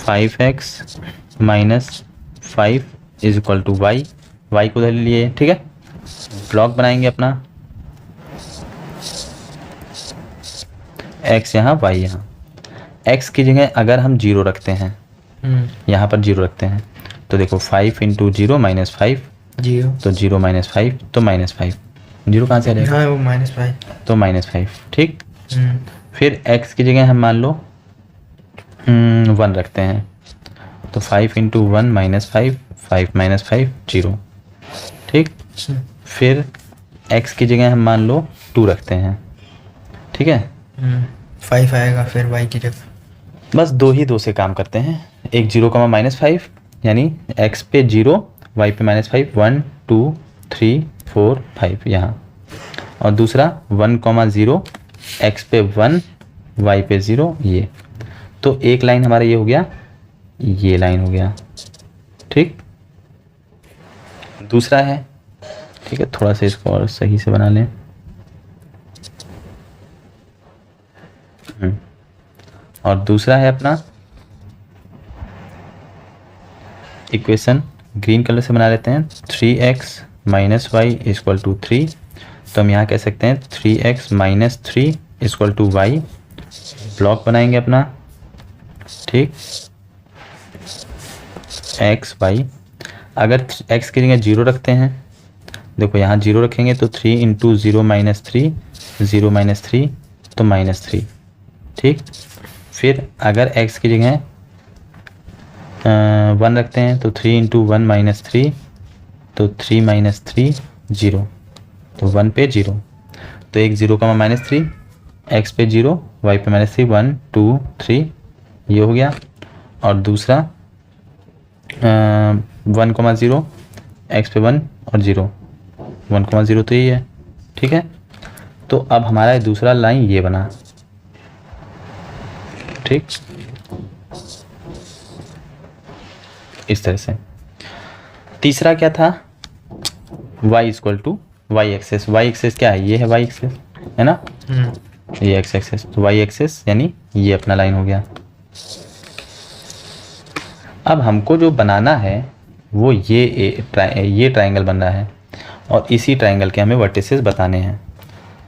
5x minus 5 is equal to y. Y को उधर ले लिए, ठीक है। ब्लॉक बनाएंगे अपना, x यहाँ y यहाँ। x की जगह अगर हम 0 रखते हैं, यहाँ पर 0 रखते हैं, तो देखो 5 इंटू 0 माइनस 5, 0 तो 0 माइनस 5 तो माइनस 5, 0 कहाँ से आ जाएगा? हाँ वो -5 तो -5, ठीक। फिर x की जगह हम मान लो 1 रखते हैं, तो 5 इंटू 1 माइनस 5, 5 माइनस 5 0, ठीक। फिर x की जगह हम मान लो 2 रखते हैं, ठीक है। 5 आएगा फिर y की जगह। बस 2 ही 2 से काम करते हैं, एक 0 कमा -5 यानी x पे 0 y पे -5, 1 2 3 4 5 यहाँ, और दूसरा 1,0 x पे 1 y पे 0 ये। तो एक लाइन हमारा ये हो गया, ये लाइन हो गया, ठीक। दूसरा है, ठीक है, थोड़ा सा इसको और सही से बना लें। और दूसरा है अपना इक्वेशन, ग्रीन कलर से बना लेते हैं 3x minus y equal to 3। तो हम यहाँ कह सकते हैं 3x minus 3 equal to y. Block बनाएंगे अपना, ठीक, x y। अगर x की जगह 0 रखते हैं, देखो यहाँ 0 रखेंगे तो 3 इंटू 0 माइनस 3, 0 माइनस 3 तो -3, ठीक। फिर अगर x की जगह 1 रखते हैं तो 3 इंटू 1 माइनस 3, तो 3 माइनस 3 0, तो 1 पे 0, तो एक 0 का -3, x पे 0 y पे -3, 1 2 3 ये हो गया। और दूसरा 1,0 x पे 1 और 0, 1,0 तो यही है, ठीक है। तो अब हमारा दूसरा लाइन ये बना, ठीक, इस तरह से। तीसरा क्या था, y equal to y axes. Y axes क्या है, ये है वाई एक्सेस, है ना, ये एक्स एक्सेस, तो वाई एक्सेस यानी ये अपना लाइन हो गया। अब हमको जो बनाना है वो ये ट्रायंगल बन रहा है, और इसी ट्रायंगल के हमें वर्टिसेस बताने हैं।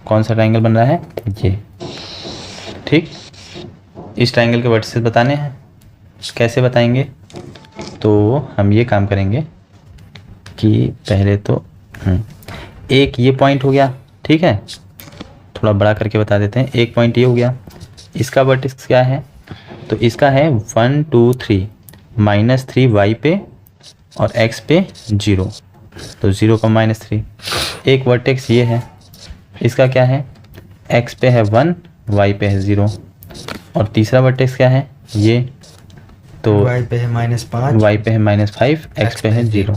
कौन सा ट्रायंगल बन रहा है, ये, ठीक। इस ट्रायंगल के वर्टिसेस बताने हैं, कैसे बताएंगे? तो हम ये काम करेंगे कि पहले तो एक ये पॉइंट हो गया, ठीक है, थोड़ा बड़ा करके बता देते हैं। एक पॉइंट ये हो गया, इसका वर्टिस क्या है, तो इसका है 1 2 3 -3 y पे और x पे 0, तो 0 का -3। एक वर्टेक्स ये है, इसका क्या है, x पे है 1 y पे है 0, और तीसरा वर्टेक्स क्या है, ये, तो y पे है -5, y पे है -5, x पे है 0।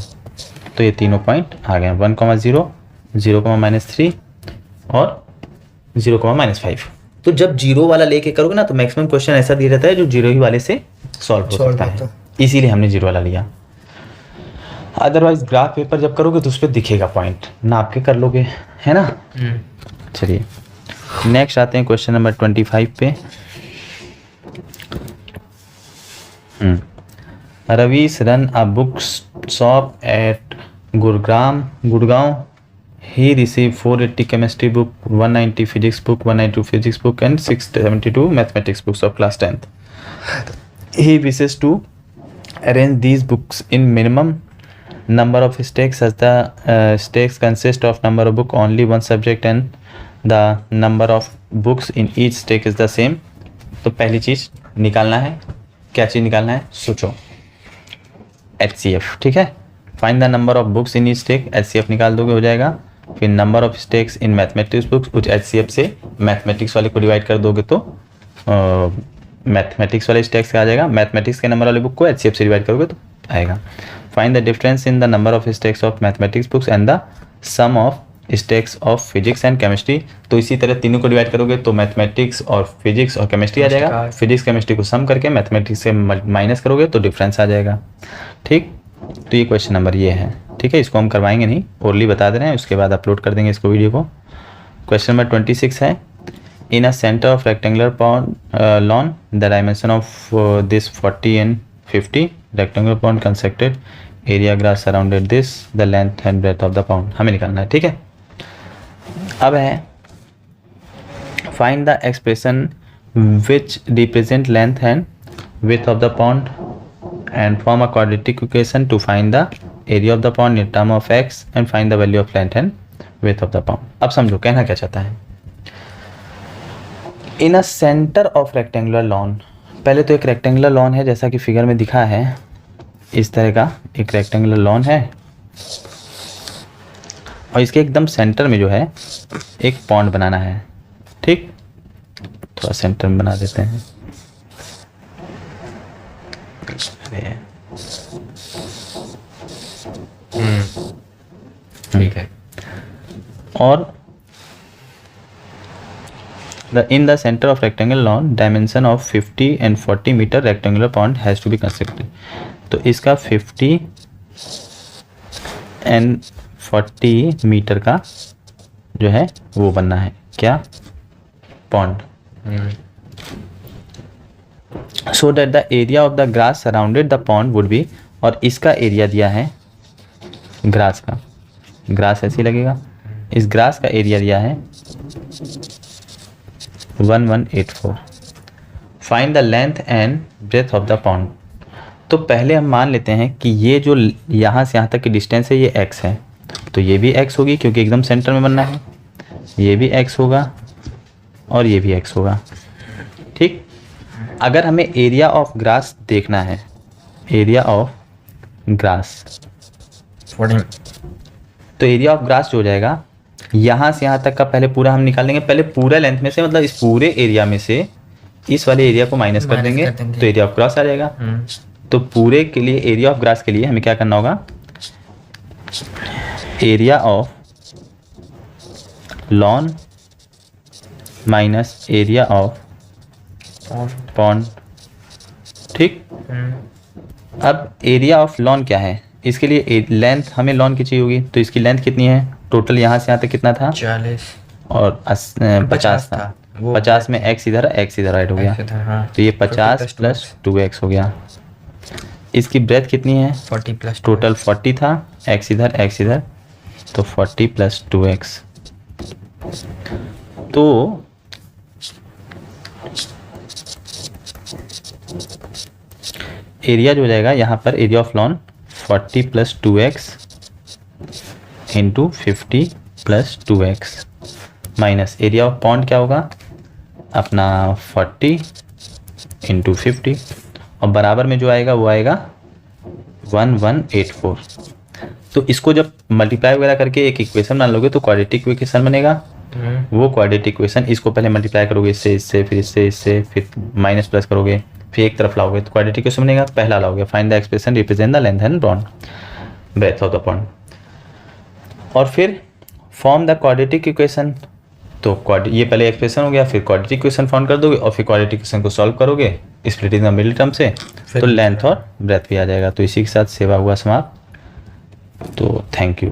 तो ये तीनों पॉइंट आ गए, 1,0 0, -3 और 0, -5। तो जब 0 वाला लेके करोगे ना, तो मैक्सिमम क्वेश्चन ऐसा दिया रहता है जो 0 ही वाले से सॉल्व हो सकता है, इसीलिए हमने 0 वाला लिया। अदरवाइज ग्राफ पेपर जब करोगे तो उस पर दिखेगा पॉइंट, नाप के कर लोगे, है ना। चलिए नेक्स्ट आते हैं क्वेश्चन नंबर 25 पे। Ravish ran a book shop at Gurgaon. He received 480 chemistry book, 190 physics book, 192 physics book, and 672 mathematics books of class 10th. He wishes to arrange these books in minimum number of stacks, as the stacks consist of number of book only one subject and the number of books in each stack is the same. तो पहली चीज निकालना है, क्या चीज निकालना है, सोचो, HCF, ठीक है। Find the number of books in each stack, HCF निकाल दोगे हो जाएगा। फिर number of stacks in mathematics books, कुछ HCF से मैथमेटिक्स वाले को डिवाइड कर दोगे तो मैथमेटिक्स वाले स्टैक्स का आ जाएगा। मैथमेटिक्स के नंबर वाले बुक को HCF से डिवाइड करोगे तो आएगा। Find the difference in the number of stacks of mathematics books and the sum of stacks of physics and chemistry. तो इसी तरह तीनों को डिवाइड करोगे तो मैथमेटिक्स और फिजिक्स और केमिस्ट्री आ जाएगा। फिजिक्स केमिस्ट्री को सम करके मैथमेटिक्स से माइनस करोगे तो डिफरेंस आ जाएगा। ठीक, तो ये क्वेश्चन नंबर ये है। ठीक है, इसको हम करवाएंगे नहीं, ओरली बता दे रहे हैं, उसके बाद अपलोड कर देंगे इसको वीडियो को। क्वेश्चन नंबर 26 है, in a centre of rectangular pond lawn the dimension of this 40 and 50 rectangular pond constructed area grass surrounded this the length and breadth of the pond, हमें निकालना है। ठीक है, अब है find the expression which represent length and width of the pond and form a quadratic equation to find the area of the pond in term of x and find the value of length and width of the pond। अब समझो कहना क्या चाहता है। In a centre of rectangular lawn, पहले तो एक rectangular lawn है जैसा कि फिगर में दिखा है, इस तरह का एक रेक्टेंगुलर लॉन है और इसके एकदम सेंटर में जो है एक पॉन्ड बनाना है। ठीक, थोड़ा सेंटर में बना देते हैं। ठीक है। और in the center of rectangular lawn dimension of 50 and 40 meter rectangular pond has to be constructed। तो इसका 50 and 40 मीटर का जो है वो बनना है, क्या, pond. So that the area of the grass surrounded the pond would be, और इसका एरिया दिया है ग्रास का, ग्रास ऐसे ही लगेगा, इस ग्रास का एरिया दिया है 1184। Find the length and breadth of the pond. तो पहले हम मान लेते हैं कि ये जो यहाँ से यहाँ तक की डिस्टेंस है ये x है, तो ये भी x होगी क्योंकि एकदम सेंटर में बनना है, ये भी x होगा और ये भी x होगा। ठीक, अगर हमें एरिया ऑफ ग्रास देखना है, एरिया ऑफ ग्रास, तो एरिया ऑफ ग्रास जो हो जाएगा यहाँ से यहाँ तक का पहले पूरा हम निकाल देंगे, पहले पूरा लेंथ में से, मतलब इस पूरे एरिया में से इस वाले एरिया को माइनस कर देंगे तो एरिया ऑफ ग्रास आ जाएगा। तो पूरे के लिए एरिया ऑफ ग्रास के लिए हमें क्या करना होगा, area of lawn minus area of pond. ठीक, अब एरिया ऑफ लॉन क्या है, इसके लिए लेंथ हमें लॉन की चाहिए होगी, तो इसकी लेंथ कितनी है, टोटल यहाँ से यहाँ तक कितना था 40 और 50 था, 50 में x इधर ऐड हो गया, तो ये 50 प्लस 2x हो गया। इसकी ब्रेथ कितनी है 40 प्लस टोटल 40 था, x इधर, तो 40 प्लस 2x। तो एरिया जो हो जाएगा यहाँ पर area of lawn 40 plus 2x into 50 plus 2x minus area of pond क्या होगा अपना 40 इंटू 50 और बराबर में जो आएगा वो आएगा 1184। तो इसको जब मल्टीप्लाई वगैरह करके एक इक्वेशन बना लोगे तो क्वाड्रेटिक इक्वेशन बनेगा। वो क्वाड्रेटिक इक्वेशन इसको पहले मल्टीप्लाई करोगे इससे फिर इससे फिर माइनस प्लस करोगे फिर एक तरफ लाओगे तो क्वाड्रेटिक इक्वेशन बनेगा। पहला लाओगे find the expression represent the length and breadth of the pond और फिर फॉर्म द क्वाड्रेटिक इक्वेशन। तो ये पहले एक्सप्रेशन हो गया, फिर क्वाड्रेटिक इक्वेशन फॉर्म कर दोगे और फिर क्वाड्रेटिक इक्वेशन को सॉल्व करोगे स्प्लिटिंग द मिडिल टर्म से, तो लेंथ और ब्रेथ भी आ जाएगा। तो इसी के साथ सेवा हुआ समाप्त। तो थैंक यू।